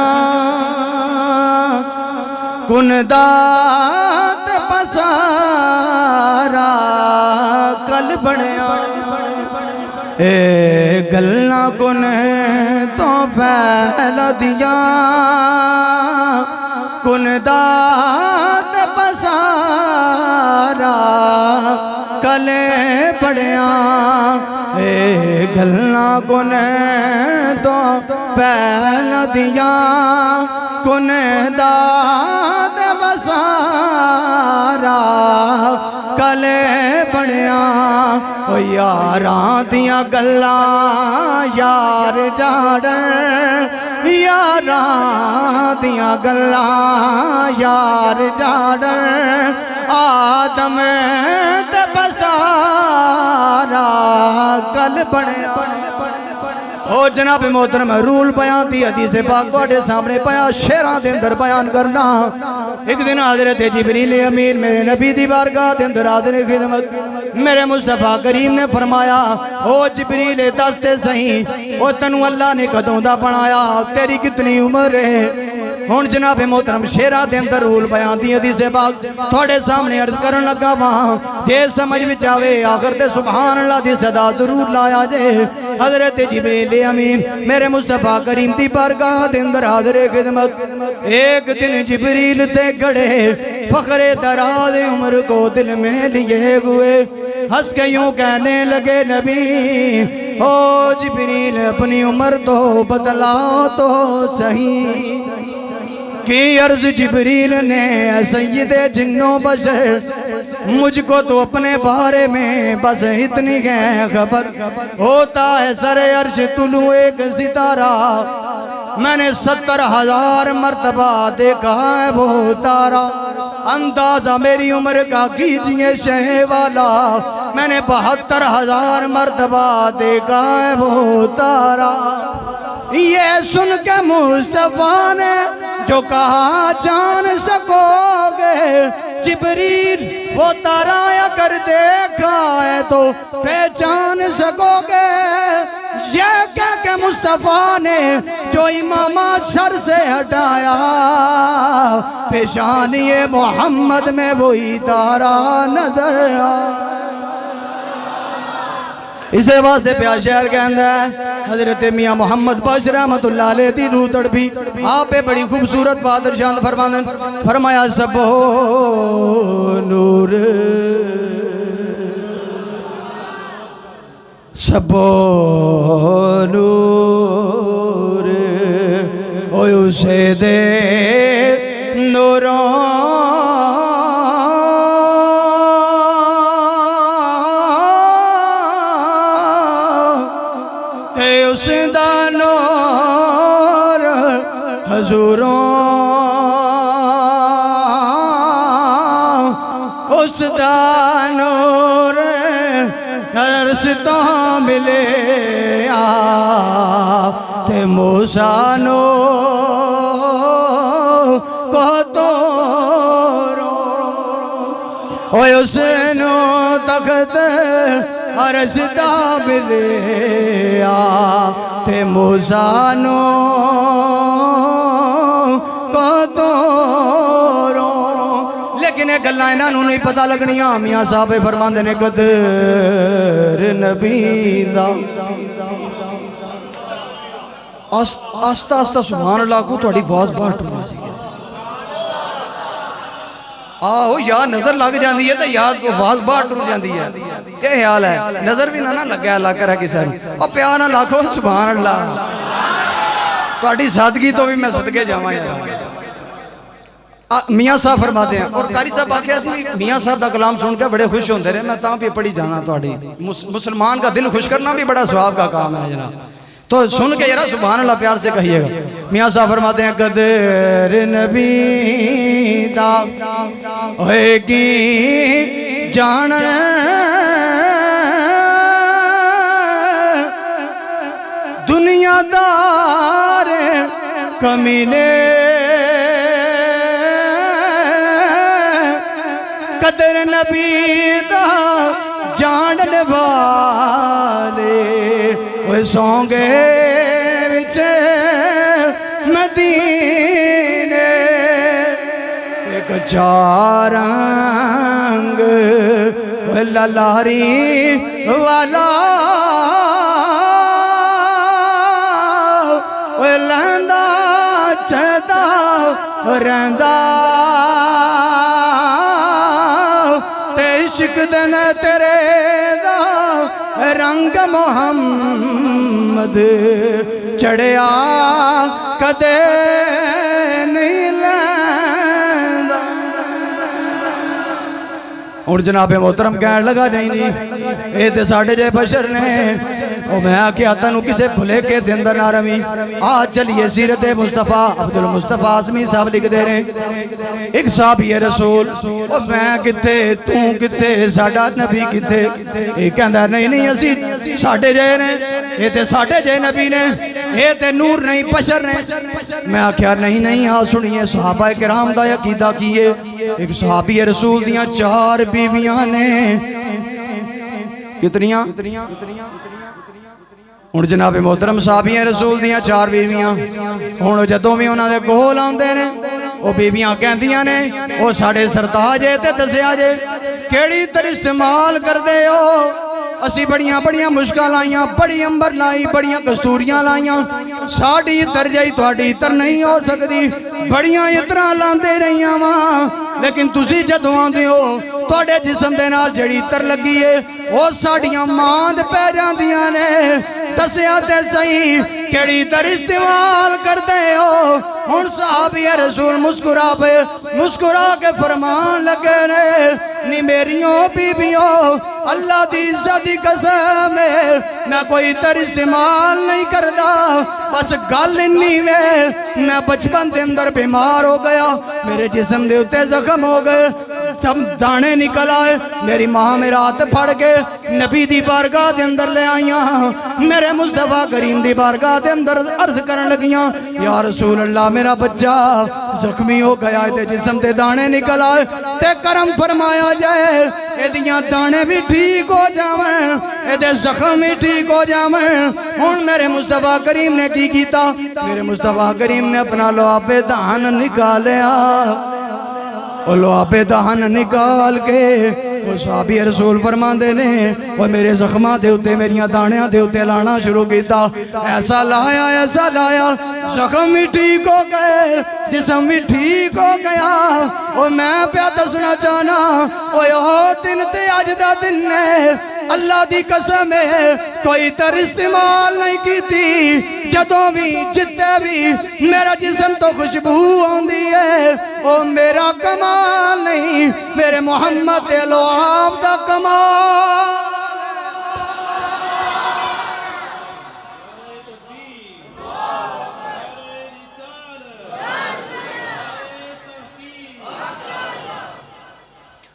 कुन दात पसारा कल बनया। ए गल्ला कुने तो पहल दिया, कुन दात पसारा कले पड़िया। ए गल्ला कुने तो पहल दिया, कुन दात पसारा कले पड़िया। ओ यारां दियां गल्लां यार जाड़े, यारां दियां गल्लां यार जाड़े, आदम ते बसारा कल बनया। ओ जनाब मोहतरम रूल बयान दी हदीस पाक तुहाडे सामने पया शेरां दे अंदर बयान करना। एक दिन हजरत जिब्रील अमीन मेरे नबी दी बारगाह दे अंदर हाज़िर खिदमत, मेरे मुस्तफा करीम ने फरमाया ओ जिब्रील दस ते सही, ओ तैनू अल्लाह ने कदों दा बनाया, तेरी कितनी उम्र है? हुण जनाब मोहतरम शेरा दे अंदर रूल बयान दी हदीस पाक तुहाडे सामने अर्ज करन लगा वा, जे समझ विच आवे आखिर ते सुभान अल्लाह दी सदा जरूर लाया जे। हजरत जिब्रील अमीन मेरे मुस्तफा करीम दी बारगाह दे अंदर हाज़िर खिदमत। एक दिन जिब्रील ते खड़े फखरे दराज उम्र को दिल में लिए हुए हंस के यूं कहने लगे नबी ओ जिब्रील अपनी उम्र तो बतलाओ तो सही। की अर्ज जिब्रील ने सैयदे जिन्नों बशर मुझको तो अपने बारे में बस इतनी है खबर होता है सरे अर्श तुलू एक सितारा मैंने 70,000 मर्तबा देखा है वो तारा। अंदाजा मेरी उम्र का कीजिए शह वाला मैंने 72,000 मर्तबा देखा है वो तारा। ये सुन के मुस्तफा ने जो कहा जान सकोगे जिब्रील वो तारा अगर देखा है तो पहचान सकोगे। ये कह के मुस्तफा ने जो इमामा सर से हटाया पेशान ये मोहम्मद में वही तारा नजर आया। इसे वास्ते प्यार शहर के अंदर हजरत मियाँ मोहम्मद बख्श रहमतुल्लाह अलैह दी रूह तड़पी आप बड़ी खूबसूरत बात इरशाद फरमाया सबो नूर सबो नूर ओए उसे दे नूरों उसदा नूर हजूरों उसदा नूर हर्षता मिले ते मूसा नो को तोरो ओए उसनो तख्त अर्शदा मिले ते मूसा नो को तोरो। लेकिन ये गल्लां इन्हां नूं नहीं पता लगनियां। मियां साहब फरमांदे ने कदर नबी दा आस्ता आस्ता सुभान अल्लाह को थोड़ी आवाज़ बाहर टुरना सी आओ या नजर लग जाती है तो याद आवाज बाहर टुर जाती है। क्या ख्याल है नजर भी ना लगे अल्लाह करे किसी और प्यार ना लाखो सुभान अल्लाह थोड़ी सादगी तो भी मैं सदके जावां। मियाँ साहब फरमाते हैं और कारी साहब आख्या सी मियाँ साहब का कलाम सुन के बड़े खुश होते रहे मैं तां भी पढ़ी जाना। थोड़ी मुसलमान का दिल खुश करना भी बड़ा सवाब का काम है जनाब। तो सुन के जरा सुभान अल्लाह प्यार से कहिएगा। मियाँ साहब फरमाते हैं कदर नबी दा होएगी जान दुनियादार कमीने कदर नबी दा जानन वाले सोंगे विच मदीने एक चारंग ललारी वाला लंदा चढ़दा रंदा ते इश्क दन तेरे दा रंग मोहम्मद चढ़िया कदे नहीं लैंदा। और जनाबे मोहतरम कहन लगा नहीं ये तो साढ़े जे बशर ने और मैं आख्या तेनू किसे भुलेखे दे अंदर ना रवी आ चलिए सीरत मुस्तफा अब्दुल मुस्तफा आजमी साहब लिखते रहे एक साहबी रसूल और मैं किथे तू किथे साडा नबी किथे ये कहंदा नहीं नहीं असी साडे जे ने ये ते साडे जे नबी ने ये ते नूर नहीं बशर ने। मैं आख्या नहीं नहीं आ सुनिए सहाबा किराम दा अकीदा की है। एक सहाबी रसूल दियां 4 बीवियां ने कितनियां हुण जनाबे मोहतरम साहबियां रसूल दियां 4 बीवियां हुण जदों भी उन्हां दे कोल आउंदे ने ओ बीबियां कहंदियां ने ओ साडे सरताज ते दस्सिया जे केड़ी तर इस्तेमाल करदे हो असी बड़ियां बड़ियां मुश्किल लाइया, बड़ी अंबर लाई, बड़ियां कस्तूरियां लाइया, साड़ी इतर जाई तुहाडी इतर नहीं हो सकती। बड़ियां इतरा लांदे रहिया वा, लेकिन तुसी जदों आंदे हो तुहाडे जिस्म दे नाल जिहड़ी इतर लगी है वो साड़ियां मांद पै जांदियां ने। दसिया ते सही केड़ी इतर इस्तेमाल करदे हो। हुण साहबी रसूल मुस्कुरा पे मुस्कुरा के फरमान लगे ने, नी मेरियों बीबियों अल्लाह दी इज्जत दी कसम है मैं कोई इतर इस्तेमाल नहीं करदा। बस गल इन्नी में मैं बचपन के अंदर बीमार हो गया, मेरे जिस्म के उत्ते जख्म हो गए, जब दाने निकल आए मेरी माँ मेरा हाथ फड़ के नबी दी बारगाह के अंदर ले आईया, मेरे मुस्तफा करीम दी बारगाह के अंदर अर्ज करन लगियां, या रसूल अल्लाह मेरा बच्चा जख्मी हो गया है, जिस्म ते दाने निकल आए, ते करम फरमाया जाए एदियां दाने भी ठीक हो जावें, एदे जख्म भी ठीक हो जावें। हुण मेरे मुस्तफा करीम ने की कीता, मेरे मुस्तफा करीम ने अपना लुआबे दान निकालिया, लुआबे दान निकाल के वो साहबी रसूल फरमांदे ने वो मेरे जख्मां दे उत्ते मेरियां दाणियां दे उत्ते लाना शुरू किया। ऐसा लाया जख्म भी ठीक हो गए, जिस्म भी ठीक हो गया। और मैं प्या दसना चाहना ओ दिन ते अज दा दिन है, अल्लाह दी कसम है कोई तर इस्तेमाल नहीं की। जदों भी जिते भी मेरा जिस्म तो खुशबू आंदी है ओ मेरा कमाल नहीं, मेरे मोहम्मद दे लुआब दा कमाल।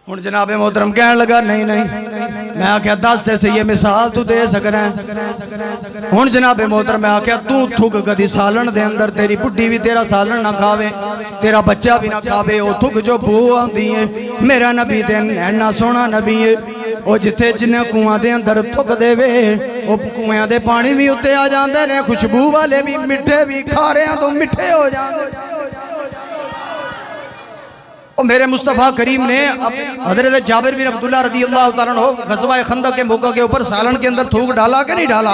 हुण जनाबे मोहतरम कहन लगा नहीं नहीं, मैं आख्या दस ते सही है मिसाल तू दे सकना है। हुण जनाबे मोहतरम मैं आख्या तू थुक कदी सालन दे अंदर, तेरी बुढ़ी भी तेरा सालन ना खावे, तेरा बच्चा भी ना खावे, वो थुक जो बू आंदी है। मेरा नबी ते इन्ना सोहना नबी है, वो जिथे जिन्हें कुआं दे अंदर थुक देवे वो कुएं दे पानी भी उत्ते आ जांदे ने, खुशबू वाले भी मिठे भी, खारियां तो मिठे हो जांदे। और मेरे मुस्तफ़ा करीम ने हज़रत जाबिर बिन अब्दुल्ला रज़ी अल्लाह तआला अन्हु ग़ज़वा खंदक के मौके के ऊपर सालन के अंदर थूक डाला कि नहीं डाला?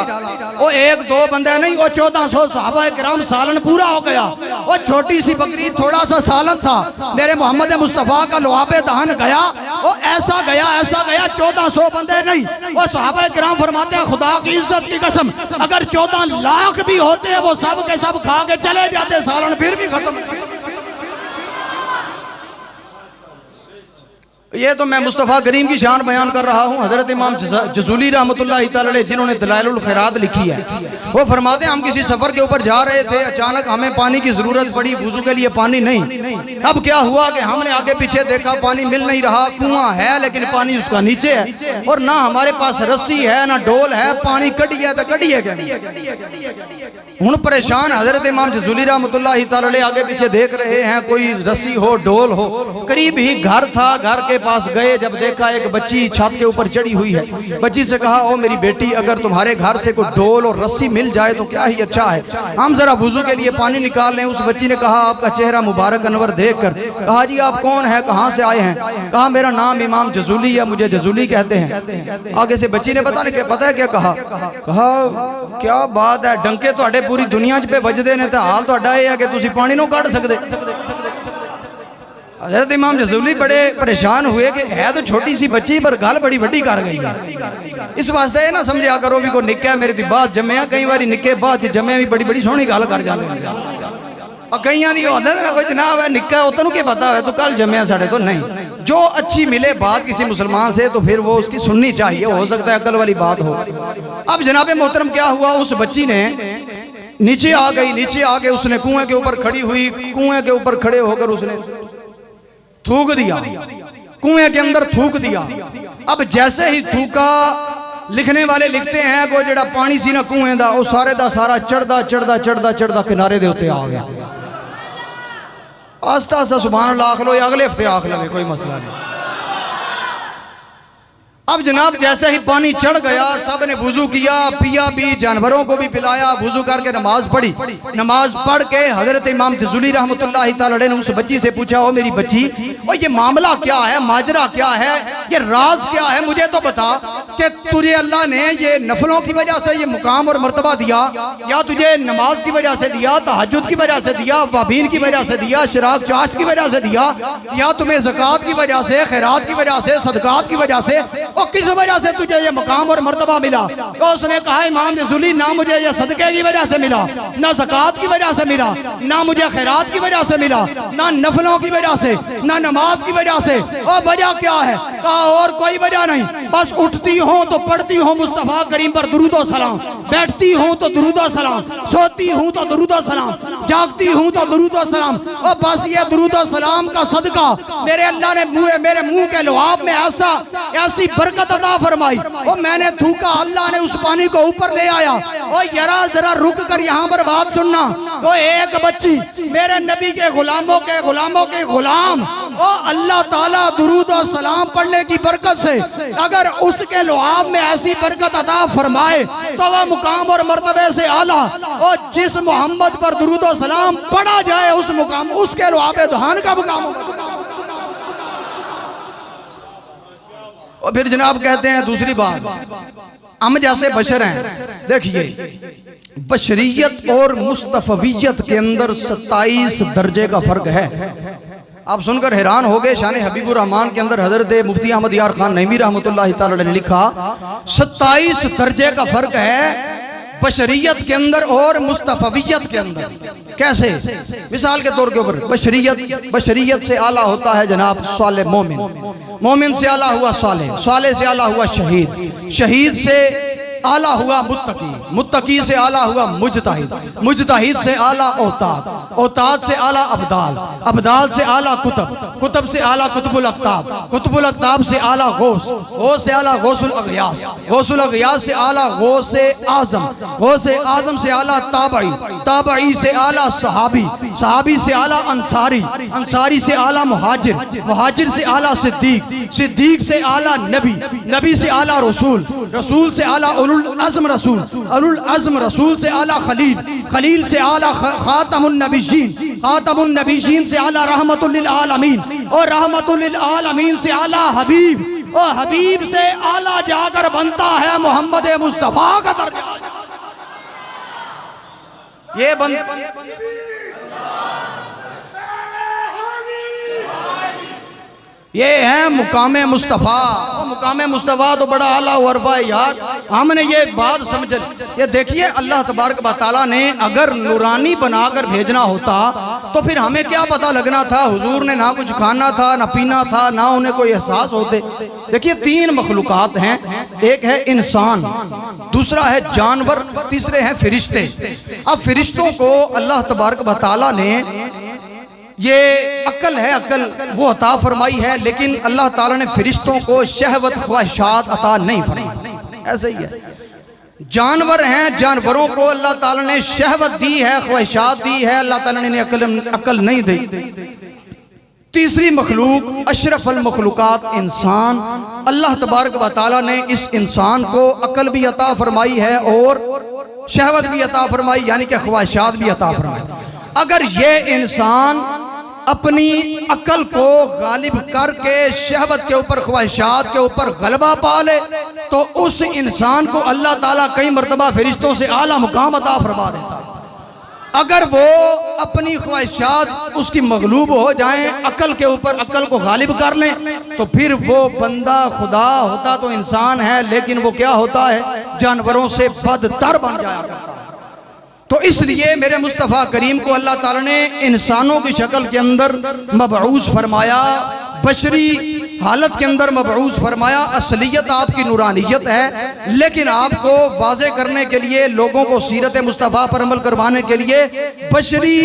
वो एक दो बंदे नहीं, वो 1400 सहाबा किराम सालन पूरा हो गया। वो छोटी सी बकरी थोड़ा सा सालन था, मेरे मोहम्मद मुस्तफ़ा का लुआबे दहन गया, वो ऐसा गया 1400 बंदे नहीं। वो सहाबा किराम फरमाते हैं खुदा की इज्जत की कसम अगर 14 लाख भी होते वो सब के सब खा के चले जाते, सालन फिर भी खत्म। ये तो मैं मुस्तफ़ा करीम की शान बयान कर रहा हूँ। हज़रत इमाम जज़ूली रहमतुल्लाह तआला अलैह जिन्होंने दलाइलुल खैरात लिखी है, वो फरमाते हैं हम किसी सफ़र के ऊपर जा रहे थे, अचानक हमें पानी की ज़रूरत पड़ी, वुज़ू के लिए पानी नहीं। अब क्या हुआ कि हमने आगे पीछे देखा पानी मिल नहीं रहा, कुआं है लेकिन पानी उसका नीचे है, और ना हमारे पास रस्सी है ना डोल है, पानी कटिए तो कटिए क्या। हूँ परेशान हज़रत इमाम जज़ूली रहमतुल्लाह तआला अलैह आगे पीछे देख रहे हैं, कोई रस्सी हो डोल हो। करीब ही घर था, घर के पास गए, जब देखा एक बच्ची छत के ऊपर चढ़ी हुई है। बच्ची से कहा ओ मेरी बेटी अगर तुम्हारे घर से कोई डोल और रस्सी मिल जाए तो क्या ही अच्छा है, हम जरा वुज़ू के लिए पानी निकाल लें। उस बच्ची ने कहा आपका चेहरा मुबारक अनवर देख कर, कहा जी आप कौन है, कहाँ से आए हैं? कहा मेरा नाम इमाम जज़ूली है, मुझे जज़ूली कहते हैं। आगे से बच्ची ने पता है क्या कहा क्या बात है, डंके तो पूरी दुनिया पे बजदे ने, तो हाल तो है कि तुसी पानी नहीं काट सकते। हज़रत इमाम जज़ूली बड़े परेशान हुए कि है तो छोटी सी बच्ची पर गल बड़ी वड्डी कर गई। इस वास्ते ये ना समझा करो भी कोई निक्का मेरे दी बात जम्या, कई बार निक्के बाद जम्या भी बड़ी बड़ी सोहनी गल कर जाते हैं। कई दी कोई जनाब है निक्का वो तेन क्या पता है, तो कल जम्या साढ़े तो नहीं। जो अच्छी मिले बात किसी मुसलमान से तो फिर वो उसकी सुननी चाहिए, हो सकता है अकल वाली बात हो। अब जनाब मोहतरम क्या हुआ, उस बच्ची ने नीचे आ गई, नीचे आके उसने कुएं के ऊपर खड़ी हुई, कुएं के ऊपर खड़े होकर उसने थूक दिया, कुएं के अंदर थूक दिया। अब जैसे ही थूका, लिखने वाले लिखते हैं वो जेड़ा पानी सी ना कुएं दा वो सारे दा सारा चढ़दा किनारे दे उत्ते आ गया। आस्ता आस्ता सुभान अल्लाह आख लो या अगले हफ्ते आख लो, कोई मसला नहीं। अब जनाब जैसे ही पानी चढ़ गया, सब ने वुजू किया, पिया भी, जानवरों को भी पिलाया, वुजू करके नमाज पढ़ी। नमाज पढ़ के हजरत इमाम जज़ुली रहमतुल्लाहि तआला अलैह ने उस बच्ची से पूछा, ओ मेरी बच्ची, ओ ये मामला क्या है, माजरा क्या है, ये राज क्या है, मुझे तो बता कि तुझे अल्लाह ने ये नफलों की वजह से ये मुकाम और मर्तबा दिया, या तुझे नमाज की वजह से दिया, तहज्जुद की वजह से दिया, वाबीन की वजह से दिया, शराब चाश की वजह से दिया, या तुम्हें ज़कात की वजह से, खैरात की वजह से, सदकात की वजह से, और किस वजह से तुझे ये मकाम और मर्तबा मिला? तो उसने कहा, इमाम रसूली, ना मुझे ये सदके की वजह से मिला, ना ज़कात की वजह से मिला, ना मुझे खैरात की वजह से मिला, ना नफलों की वजह से, ना नमाज की वजह से। और वजह क्या है? कहा और कोई वजह नहीं, बस उठती हूँ तो पढ़ती हूँ मुस्तफ़ा करीम पर दुरूद और सलाम, बैठती हूँ तो दुरूद और सलाम, सोती हूँ तो दुरूद और सलाम, जागती हूँ तो दुरूद और सलाम। और बस ये दुरूद और सलाम का सदका मेरे अल्लाह ने मेरे मुंह के लुआब में ऐसी बरकत अता फरमाई। और मैंने थूका, अल्लाह ने उस पानी को ऊपर ले आया। और जरा रुक कर यहाँ पर बात सुनना। तो एक बच्ची मेरे नबी के गुलामों के गुलाम, और अल्लाह ताला दुरूद और सलाम पढ़ने की बरकत से अगर उसके लुआब में ऐसी बरकत अता फरमाए तो वह मुकाम और मर्तबे से आला। और जिस मोहम्मद पर दुरूद और सलाम पढ़ा जाए उस मुकाम, उसके लुआब धान का मुकाम। और फिर जनाब कहते हैं दूसरी बात, हम जैसे बशर हैं, देखिए बशरियत और मुस्तफवियत के अंदर 27 दर्जे का फर्क है। आप सुनकर हैरान हो गए। शान हबीबुर रहमान के अंदर हजरत मुफ्ती अहमद यार खान नईमी रहमतुल्लाहि तआला अलैह ने लिखा, 27 दर्जे का फर्क है बशरियत के अंदर और मुस्तफवियत के अंदर। कैसे? मिसाल के तौर के ऊपर बशरियत से आला होता है जनाब साले मोमिन, मोमिन से आला हुआ साले, साले से आला हुआ शहीद, शहीद से आला हुआ मुत्तकी, मुत्तकी से आला हुआ मुजतहिद, मुजतहिद से आला औताद, औताद से आला अब्दाल, अब्दाल से आला कुतब, कुतब से आला कुतुबुल अक्ताब, कुतुबुल अक्ताब से आला गौस, गौस से आला गौसुल अगयास, गौसुल अगयास से आला गौस आजम, गौस आजम से आला ताबई, ताबई से आला सहाबी, सहाबी से आला अंसारी, अंसारी से आला मुहाजिर, मुहाजिर से आला सिद्दीक, सिद्दीक से आला नबी, नबी से आला रसूल, रसूल से आला उलुल अज़्म रसूल, उलुल अज़्म रसूल से आला खलील, खलील से आला खातमुन नबीयीन, खातमुन नबीयीन से आला रहमतुल लिल आलमीन, और रहमतुल लिल आलमीन से आला हबीब, और हबीब से आला जाकर बनता है मोहम्मद मुस्तफ़ा का दर्जा। ये ये है मुकामे मुस्तफ़ा। मुकामे मुस्तफ़ा तो बड़ा आला वर्फा है यार। हमने ये बात समझ, ये देखिए अल्लाह तबारक व तआला ने अगर नूरानी बनाकर भेजना होता तो फिर हमें क्या पता लगना था? हुजूर ने ना कुछ खाना था, ना पीना था, ना उन्हें कोई एहसास होते। देखिए 3 मखलूकात हैं, एक है इंसान, दूसरा है जानवर, तीसरे हैं फरिश्ते। अब फरिश्तों को अल्लाह तबारक व तआला ने ये अक्ल है, अक्ल वो अता फरमाई है, लेकिन अल्लाह ताला ने फरिश्तों को शहवत ख्वाहिशात अता नहीं फरमाई। ऐसे ही है, जानवर हैं, जानवरों को अल्लाह ताला ने शहवत दी है, ख्वाहिशात दी है, अल्लाह ताला ने अक्ल नहीं दी। तीसरी मखलूक अशरफुल मखलूकात इंसान, अल्लाह तबारक व तआला ने इस इंसान को अक्ल भी अता फरमाई है और शहवत भी अता फरमाई, यानी कि ख्वाहिशात भी अता फरमाई। अगर ये इंसान अपनी अकल को गालिब करके शहवत के ऊपर, ख्वाहिशात के ऊपर गलबा पा ले तो उस इंसान को अल्लाह ताला कई मर्तबा फरिश्तों से आला मुकाम अता फरमा देता। अगर वो अपनी ख्वाहिशात उसकी मगलूब हो जाएं, अकल के ऊपर अकल को गालिब कर लें, तो फिर वो बंदा खुदा होता तो इंसान है, लेकिन वो क्या होता है? जानवरों से बदतर बन जाया करता है। तो इसलिए मेरे मुस्तफ़ा करीम को अल्लाह ताला ने इंसानों की शक्ल के अंदर मबऊस फरमाया, बशरी हालत के अंदर मबऊस फरमाया। असलियत आपकी नूरानियत है, लेकिन आपको वाज़े करने के लिए, लोगों को सीरत मुस्तफ़ा पर अमल करवाने के लिए बशरी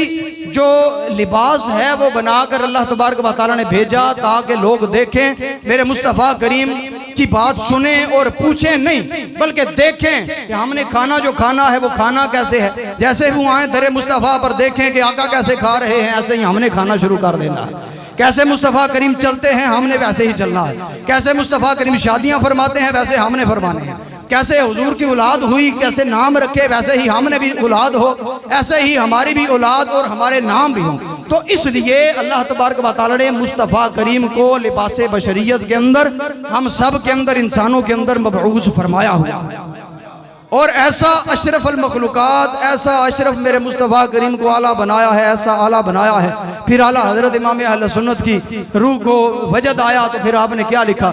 जो लिबास है वो बनाकर अल्लाह तबारक व तआला ने भेजा, ताकि लोग देखें मेरे मुस्तफ़ा करीम की बात सुने और पूछें नहीं, बल्कि देखें कि हमने खाना जो खाना है वो खाना कैसे है। जैसे वो आए दरे मुस्तफ़ा पर देखें कि आका कैसे खा रहे हैं, ऐसे ही हमने खाना शुरू कर देना है। कैसे मुस्तफ़ा करीम चलते हैं हमने वैसे ही चलना है, कैसे मुस्तफ़ा करीम शादियां फरमाते हैं वैसे हमने फरमाने हैं, कैसे हुजूर की औलाद हुई, कैसे नाम रखे वैसे ही हमने भी औलाद हो, ऐसे ही हमारी भी औलाद और हमारे नाम भी हों। तो इसलिए अल्लाह तबारक व तआला ने मुस्तफ़ा करीम को लिबास बशरियत के अंदर, हम सब के अंदर, इंसानों के अंदर मबऊस फरमाया हुआ है। और ऐसा अशरफ अल मखलूकात, ऐसा अशरफ मेरे मुस्तफ़ा करीम को आला बनाया है, ऐसा आला बनाया है। फिर आला हजरत इमाम अहले सुन्नत की रूह को वजद आया तो फिर आपने क्या लिखा,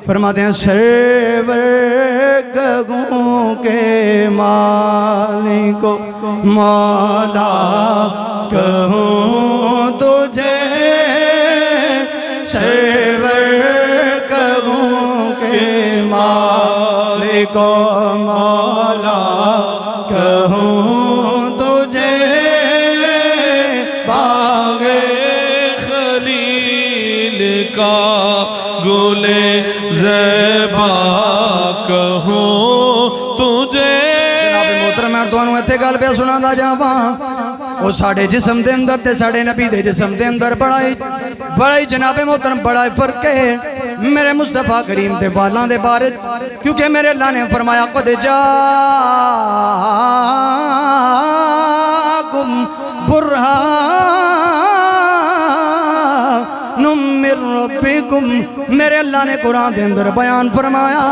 फरमाते हैं सरवर गगों के मालिक मौला कहूँ तुझे, सरवर गगों के मालिक मौला कहूँ तुझे, बागे खलील का गुले ज़ेबा कहूँ तुझे। मैं तुहानू इत्थे गल पे सुनांदा जावां, वो साडे जिस्म दे अंदर ते साडे नबी दे जिस्म दे अंदर बड़ा ही जनाबे मोहतरम बड़ा फर्क है मेरे मुस्तफ़ा करीम दे बालां दे बारे, क्योंकि मेरे अल्लाह ने फरमाया खुद जाकुम बुरहानुम मिर रब्बिकुम, मेरे अल्लाह ने कुरान के अंदर बयान फरमाया,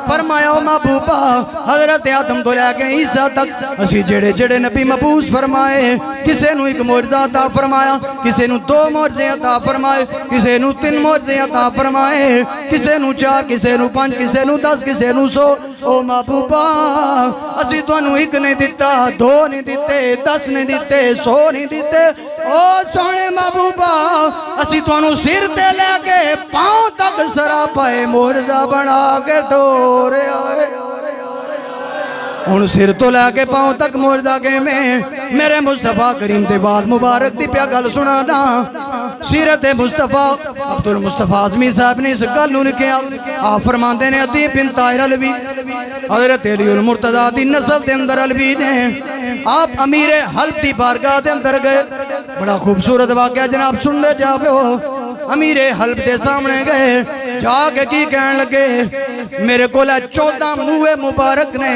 फरमाया महबूबा हजरत आदम तो लैके ईसा तक असी जेड़े जेड़े नबी मबूस फरमाए, किसे नू एक मोअज़ा अता फरमाया, किसे नू 2 मोअज़े अता फरमाए, किसे नू 3 मोअज़े अता फरमाए, किसे नू 4, किसे नू 5, किसे नू 10, किसे नू 100। ओ महबूबा असी तुहानू एक नहीं दिता, 2 नहीं दिते, 10 नहीं दिते, 100 नहीं दिते। ओ सोने महबूबा असी तुहानू सिर ते लैके पांव तक सरा पाए मोअज़ा बना के ढोरे आए। हुण सिर तो लैके पांव तक मोअज़ा के में मेरे मुस्तफ़ा करीम दे बाल मुबारक दी प्या गल सुनाना। सीरत मुस्तफ़ा अब्दुल मुस्तफ़ा आज़मी साहब ने इस गल नूं लिखिया, आप फरमांदे ने अती बिन ताहिर अलवी हज़रत अलीउल मुर्तज़ा दी नस्ल दे अंदर अलवी ने आप अमीर हल्ब दी बारगाह दे अंदर गए। बड़ा खूबसूरत वाक़या जनाब सुन ले जाओ। अमीर हल्ब के सामने गए, जाके की कहन लगे, मेरे को 14 मुँहे मुबारक ने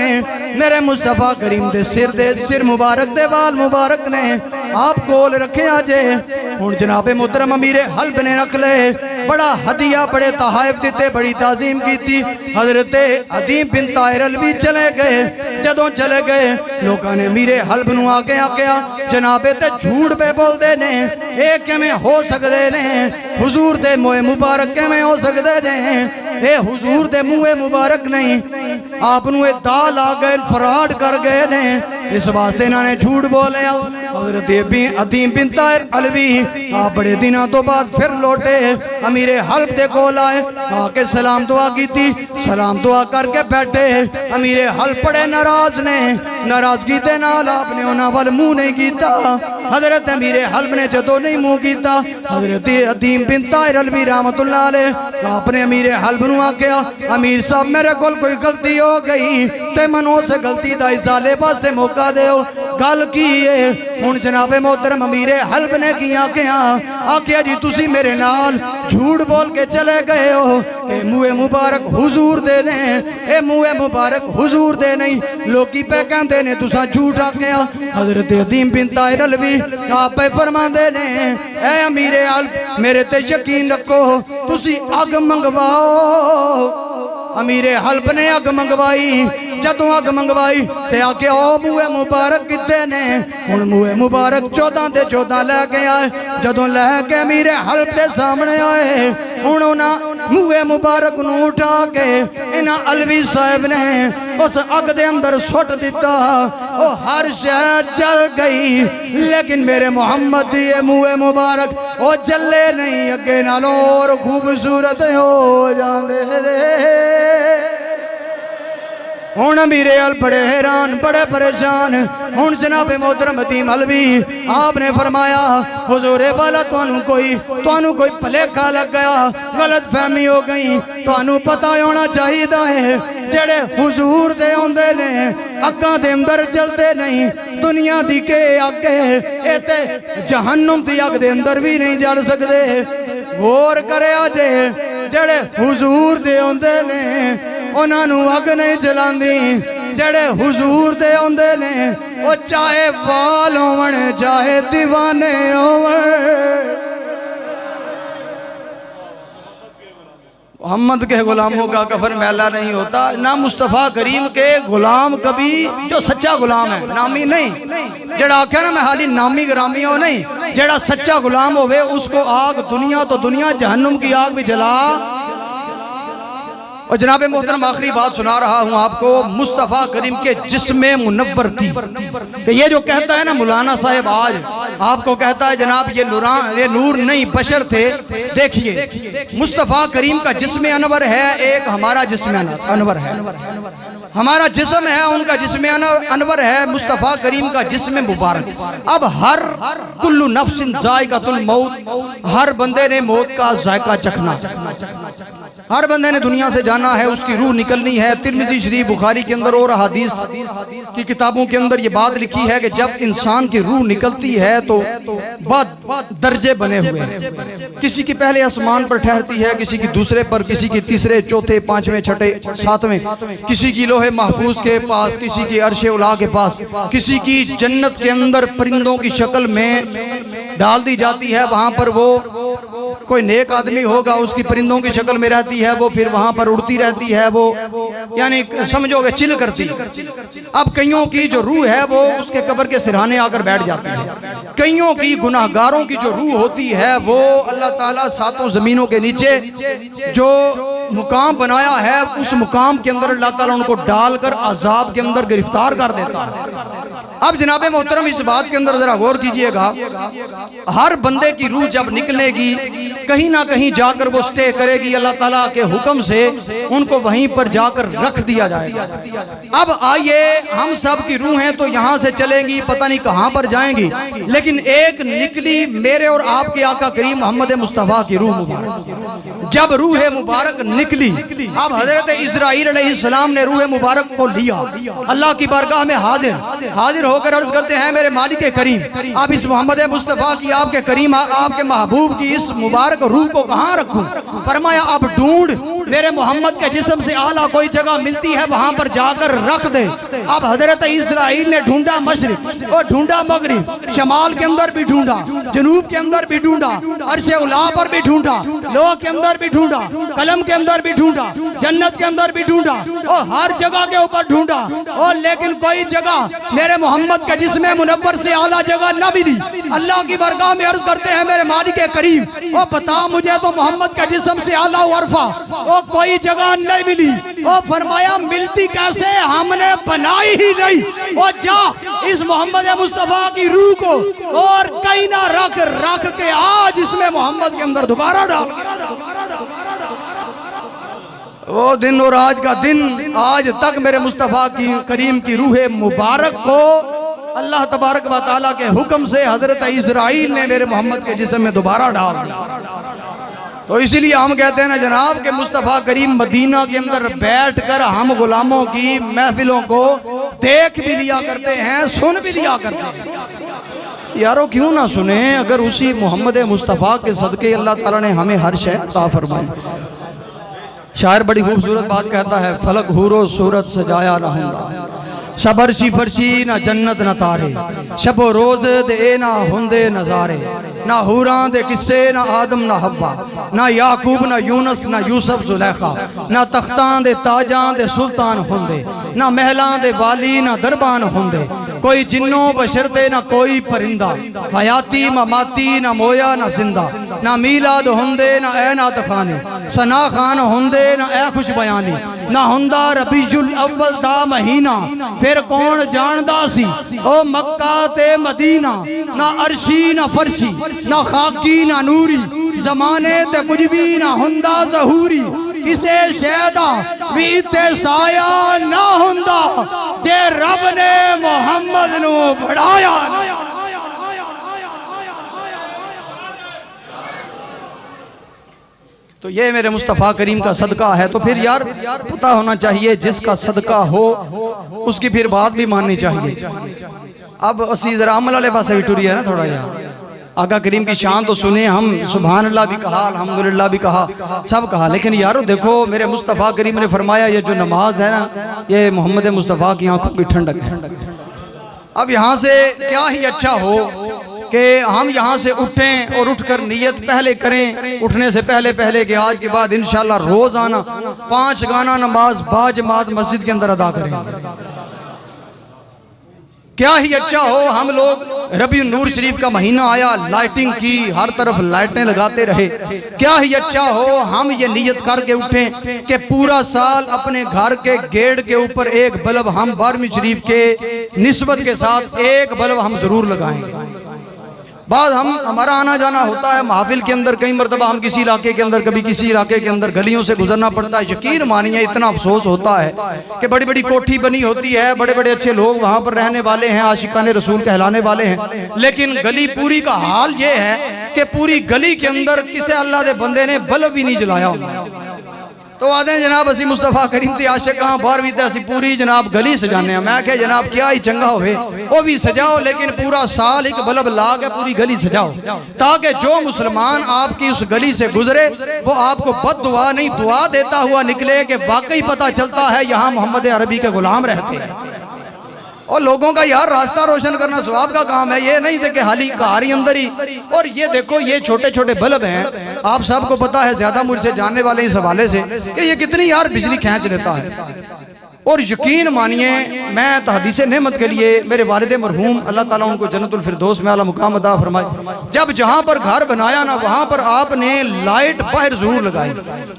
मेरे मुस्तफ़ा करीम दे सिर मुबारक दे वाल मुबारक ने आप कोल रखे आजे। हुण जनाबे मुहतरम अमीर हल्ब ने रख ले, बड़ा हदिया बड़े तहाइफ दिते, बड़ी ताजीम की। हजरत अदीम बिन ताहिर अलवी चले गए, जदों चले गए लोगों ने अमीर हल्ब नूं आके आख्या जनाबे ते झूठ पे बोलते ने, ये किवें हो सकते ने, हुजूर दे मुँह मुबारक किवें हो सकते ने, ये हुजूर दे मुँह मुबारक नहीं, आपनू दाल आ गए, फराड कर गए ने, इस वास्ते इन्होंने झूठ बोलिया। हजरत अदीम बिन ताहिर अलवी आप बड़े दिनों तो बाद फिर लौटे, अमीर हल्ब दे कोल आए, आके सलाम दुआ की, सलाम दुआ करके बैठे। अमीर हल्ब बड़े नाराज ने, नाराजगी के नाल आपने उन्हां वल मुंह नहीं किया। हजरत अमीर हल्ब ने जदों नहीं मुंह किया, हजरत अदीम बिन ताहिर अलवी रहमतुल्लाह अलैह आपने अमीर हल्ब नूं आख्या, अमीर साहब मेरे कोल कोई गलती हो गई ते मैनूं उस गलती दा इजाले वास्ते मौका देओ। गल की है? हुण जनाबे मोहतरम अमीर हल्ब ने की आख्या जी तुसी मेरे नाल झूठ बोल के चले गए हो, ए मुँह मुबारक हुजूर दे ने, ए मुँह मुबारक हुजूर दे नहीं, लोकी पे कहंदे ने तुसा झूठ आख्या। हजरत अदीम बिन ताहिर अलवी आप फरमांदे ने, ए अमीर हल्ब मेरे ते यकीन रखो, तुसी अग मंगवाओ। अमीर हल्ब ने अग मंगवाई, जदों अग मंगवाई ते आके ओ मुँह मुबारक किते ने। हुण मुँह मुबारक 14 ते 14 लैके आए, जदों लैके अमीर हल्ब के सामने आए, हुण उन्हां मुँह मुबारक नूं उठा के इन्हां अलवी साहब ने उस अग दे अंदर सुट दिता। ओ हर शय जल गई, लेकिन मेरे मुहम्मद दी मुँह मुबारक ओ जले नहीं, अगे नालों और खूबसूरत हो जांदे रे। हुण अमीर हल्ब बड़े हैरान, बड़े परेशान। हुण जनाबे मोहतरम अदीम अलवी आपने फरमाया, हुजूरे वाला तुहानू कोई भलेखा लग गया, गलत फहमी हो गई। तुहानू पता होना चाहिए है, जेड़े हुजूर दे आउंदे ने अग्गां दे अंदर चलते नहीं, दुनिया दी के अग ए ते जहन्नुम दी अग दे अंदर भी नहीं जल सकते। गौर करिया जे जेड़े हुजूर दे आंदे ने उन्हां नूं अग नहीं जलांदी, जेड़े हुजूर दे आंदे ने ओ चाहे वाल होवन चाहे दीवाने होवन। मोहम्मद के गुलामों का कफन मैला नहीं होता। ना मुस्तफ़ा करीम के गुलाम कभी जो सच्चा गुलाम है, नामी नहीं, जेड़ा आख्या ना मैं हाली नामी ग्रामी हो नहीं, जेड़ा सच्चा गुलाम होवे उसको आग दुनिया तो दुनिया जहन्नुम की आग भी जला। और जनाब मोहतरम आखिरी बात सुना रहा हूँ आपको मुस्तफ़ा करीम के जिस्म मुनव्वर की, कि ये जो कहता है ना मौलाना साहब आज आपको कहता है जनाब ये नूर नहीं बशर थे। देखिए मुस्तफ़ा करीम का जिस्म अनवर है, एक हमारा जिस्म अनवर है, हमारा जिस्म है, उनका जिस्म अनवर है, मुस्तफ़ा करीम का जिस्म मुबारक। अब हर कुल्लु नफ्सिन ज़ाइक़ातुल मौत, हर बंदे ने मौत का जायका चखना, हर बंदे ने दुनिया से जाना है, उसकी रूह निकलनी है। तिरमिज़ी शरीफ बुखारी के अंदर और हदीस की किताबों के अंदर ये बात लिखी है कि जब इंसान की रूह निकलती है तो बहुत दर्जे बने हुए हैं, किसी की पहले आसमान पर ठहरती है, किसी की दूसरे पर, किसी की तीसरे चौथे पांचवें छठे सातवें, किसी की लोहे महफूज के पास, किसी की अर्शे उला के पास, किसी की जन्नत के अंदर परिंदों की शक्ल में डाल दी जाती है। वहां पर वो कोई नेक आदमी होगा, उसकी परिंदों की शक्ल में रहती है, वो फिर वहां पर उड़ती रहती है, वो यानी समझोगे चिल करती। अब कईयों की जो रूह है वो उसके कब्र के सिरहाने आकर बैठ जाती है। कईयों की गुनाहगारों की जो रूह होती है वो अल्लाह ताला सातों जमीनों के नीचे जो मुकाम बनाया है उस मुकाम के अंदर अल्लाह ताला उनको डालकर अजाब के अंदर गिरफ्तार कर देता है। अब जनाबे मोहतरम इस बात के अंदर जरा गौर कीजिएगा, हर बंदे की रूह जब निकलेगी कहीं ना कहीं जाकर वो स्टे करेगी, अल्लाह ताला के हुक्म से उनको वहीं पर जाकर रख दिया जाएगा। अब आइए हम सब की रूह हैं तो यहाँ से चलेंगी, पता नहीं कहाँ पर जाएंगी, लेकिन एक निकली मेरे और आपके आका करीम मोहम्मद मुस्तफ़ा की रूह मुबारक। जब रूह मुबारक निकली, अब हजरत इस्राईल अलैहिस्सलाम ने रूह मुबारक को लिया, अल्लाह की बारगाह में हाजिर होकर अर्ज करते हैं मेरे मालिक करीम, अब इस मोहम्मद मुस्तफ़ा की आपके करीम आपके महबूब की इस मुबारक रूह को कहाँ रखूं? फरमाया अब ढूंढ, मेरे मोहम्मद के जिस्म से आला कोई जगह मिलती है वहां पर जाकर रख दे। अब हजरत इस्राईल ने ढूंढा मशरिक और ढूंढा मगरिब, शमाल के अंदर भी ढूंढा, जनूब के अंदर भी ढूंढा, अर्शे उला पर भी ढूंढा, लोह के अंदर भी ढूंढा, कलम के अंदर भी ढूंढा, जन्नत के अंदर भी ढूंढा और हर जगह के ऊपर ढूंढा, और लेकिन कोई जगह मेरे मोहम्मद के जिस्म मुनव्वर से आला जगह न मिली। अल्लाह की बारगाह में अर्ज करते हैं मेरे मालिक करीम, ओ बता मुझे तो मोहम्मद के जिस्म से आला अरफा वो कोई जगह नहीं मिली। वो फरमाया मिलती कैसे, हमने बनाई ही नहीं। वो जा इस मोहम्मद मुस्तफ़ा की रूह को और कहीं ना रख के आज इसमें मोहम्मद के अंदर दोबारा डाल। वो दिन और आज का दिन, आज तक मेरे मुस्तफ़ा की करीम की रूह मुबारक को अल्लाह तबारक व तआला के हुक्म से हजरत इस्राईल ने मेरे मोहम्मद के जिस्म में दोबारा डाल दिया। तो इसीलिए हम कहते हैं ना जनाब के मुस्तफ़ा करीम मदीना के अंदर बैठकर हम गुलामों की महफिलों को देख भी लिया करते हैं, सुन भी लिया करते हैं। यारो क्यों ना सुने, अगर उसी मोहम्मद मुस्तफ़ा के सदके अल्लाह ताला ने हमें हर शय अता फरमाई। शायर बड़ी खूबसूरत बात कहता है, फलक हूरो सूरत सजाया ना होंदा, सबरशी फरशी ना जन्नत ना तारे, शबो रोज दे ना हुंदे नजारे, ना हूरा दे किस्से ना आदम ना हव्वा, ना याकूब ना यूनस ना यूसुफ जुलेखा, ना तख्तां दे ताजां दे सुल्तान हुंदे, ना महलां दे वाली ना दरबान हुंदे, कोई जिन्नो बशरते ना कोई परिंदा, हयाती ममाती ना मोया ना जिंदा, ना मीलाद हुंदे ना ऐनात खाने, सना खान हुंदे ना ऐ खुश बयानी, ना हुंदा रबीजुल अव्वल दा महीना, फिर कौन जानदा सी ओ मक्का ते मदीना, ना अर्शी ना फरशी ना खाकी ना नूरी, जमाने ते कुछ भी ना हुंदा ज़हूरी, किसे शैदा भी ते साया ना हुंदा, जे रब ने मोहम्मद नू बढ़ाया। तो ये मेरे मुस्तफ़ा करीम का सदका है। तो फिर यार पता होना चाहिए जिसका सदका हो उसकी फिर बात भी माननी चाहिए। अब असी जरा अमल वाले पास भी टुरी है ना थोड़ा यार, आका करीम की शान तो सुने हम, सुभान अल्लाह भी कहा, अल्हम्दुलिल्लाह भी कहा, सब कहा, लेकिन यारो देखो मेरे मुस्तफ़ा करीम ने फरमाया ये जो नमाज है ना, ये मोहम्मद मुस्तफ़ा की आंखों की ठंडक है। अब यहाँ से क्या ही अच्छा हो कि हम यहाँ से उठें और उठकर नियत पहले करें, उठने से पहले पहले कि आज के बाद इंशाल्लाह रोज आना 5 गाना नमाज बाजमात मस्जिद के अंदर अदा करें। क्या ही अच्छा हो, हम लोग रबी नूर शरीफ का महीना आया, लाइटिंग की, हर तरफ लाइटें लगाते रहे। क्या ही अच्छा हो हम ये नियत करके उठें कि पूरा साल अपने घर के गेट के ऊपर एक बल्ब हम 12वीं शरीफ के निस्बत के साथ एक बल्ब हम जरूर लगाएंगे। बाद हमारा आना जाना होता है महफिल के अंदर, कई मरतबा हम किसी इलाके के अंदर, कभी किसी इलाके के अंदर गलियों से गुजरना पड़ता है। यकीन मानिए इतना अफसोस होता है कि बड़ी बड़ी कोठी बनी होती है, बड़े बड़े अच्छे लोग वहां पर रहने वाले हैं, आशिकाने रसूल कहलाने वाले हैं, लेकिन गली पूरी का हाल ये है कि पूरी गली के अंदर किसी अल्लाह के बंदे ने बल्ब भी नहीं जलाया। तो आते हैं जनाब असी मुस्तफा करीम दी आशिक हां, 12वीं ते असी पूरी जनाब गली सजाने। मैं क्या जनाब क्या ही चंगा होवे वो भी सजाओ, लेकिन पूरा साल एक बल्ब ला के पूरी गली सजाओ, ताकि जो मुसलमान आपकी उस गली से गुजरे वो आपको बद दुआ नहीं दुआ देता हुआ निकले कि वाकई पता चलता है यहाँ मोहम्मद अरबी के गुलाम रहते हैं। और लोगों का यार रास्ता रोशन करना सवाब का काम है, ये नहीं थे कि हाली कारी अंदर ही। और ये देखो ये छोटे छोटे बल्ब हैं, आप सबको पता है ज्यादा मुझसे जानने वाले इस हवाले से कि ये कितनी यार बिजली खींच लेता है। और यकीन मानिए मैं तहदीस नेमत के लिए मेरे वालिद मरहूम अल्लाह ताला उनको जन्नतुल फिरदौस में आला मुकाम अता फरमाए, जब जहाँ पर घर बनाया ना वहाँ पर आपने लाइट बाहर जरूर लगाई।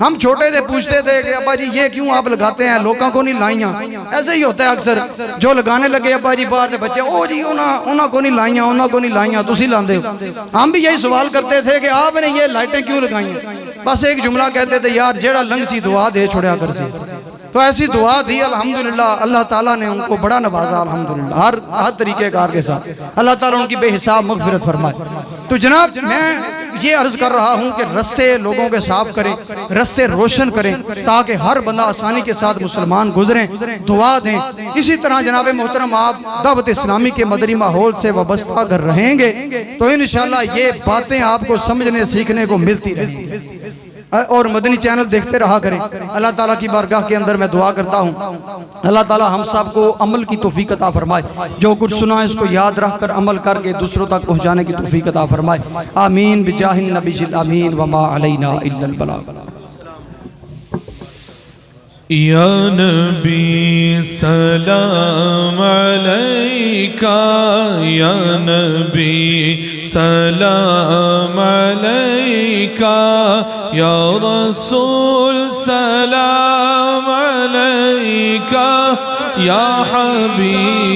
हम छोटे थे पूछते थे कि अब्बा जी ये क्यों आप लगाते हैं, लोगों को नहीं लाइया। ऐसे ही होता है अक्सर, जो लगाने लगे अब्बा जी बाहर के बच्चे, ओ जी उन्होंने को नहीं लाइया, उन्होंने को नहीं लाइया, तुसी लांदे हो। हम भी यही सवाल करते थे कि आपने ये लाइटें क्यों लगाई। बस एक जुमला कहते थे यार जेड़ा लंग सी दुआ दे छोड़िया कर सी। तो ऐसी दुआ दी अल्हम्दुलिल्लाह, अल्लाह ताला ने उनको बड़ा नवाजा अल्हम्दुलिल्लाह, हर तरीके कार के साथ अल्लाह ताला उनकी बेहिसाब मगफिरत फरमाए। तो जनाब मैं ये अर्ज कर रहा हूँ कि रस्ते लोगों के साफ करें, रस्ते रोशन करें, ताकि हर बंदा आसानी के साथ मुसलमान गुजरें, दुआ दें। इसी तरह जनाब मोहतरम आप दावत इस्लामी के मदनी माहौल से वाबस्ता अगर रहेंगे तो इंशाअल्लाह ये बातें आपको समझने सीखने को मिलती रहेंगी। और मदनी चैनल देखते रहा करें। अल्लाह ताला की बारगाह के अंदर मैं दुआ करता हूँ अल्लाह ताला हम सब को अमल की तौफीक अता फरमाए, जो कुछ सुना है इसको याद रख कर अमल करके दूसरों तक पहुँचाने की तौफीक अता फरमाए। आमीन बिजाहिन नबीजिल अमीन वमा अलैना इल्लल बलाग। या नबी सलाम अलैका, या नबी सलाम अलैका, या रसूल सलाम अलैका, या हबीब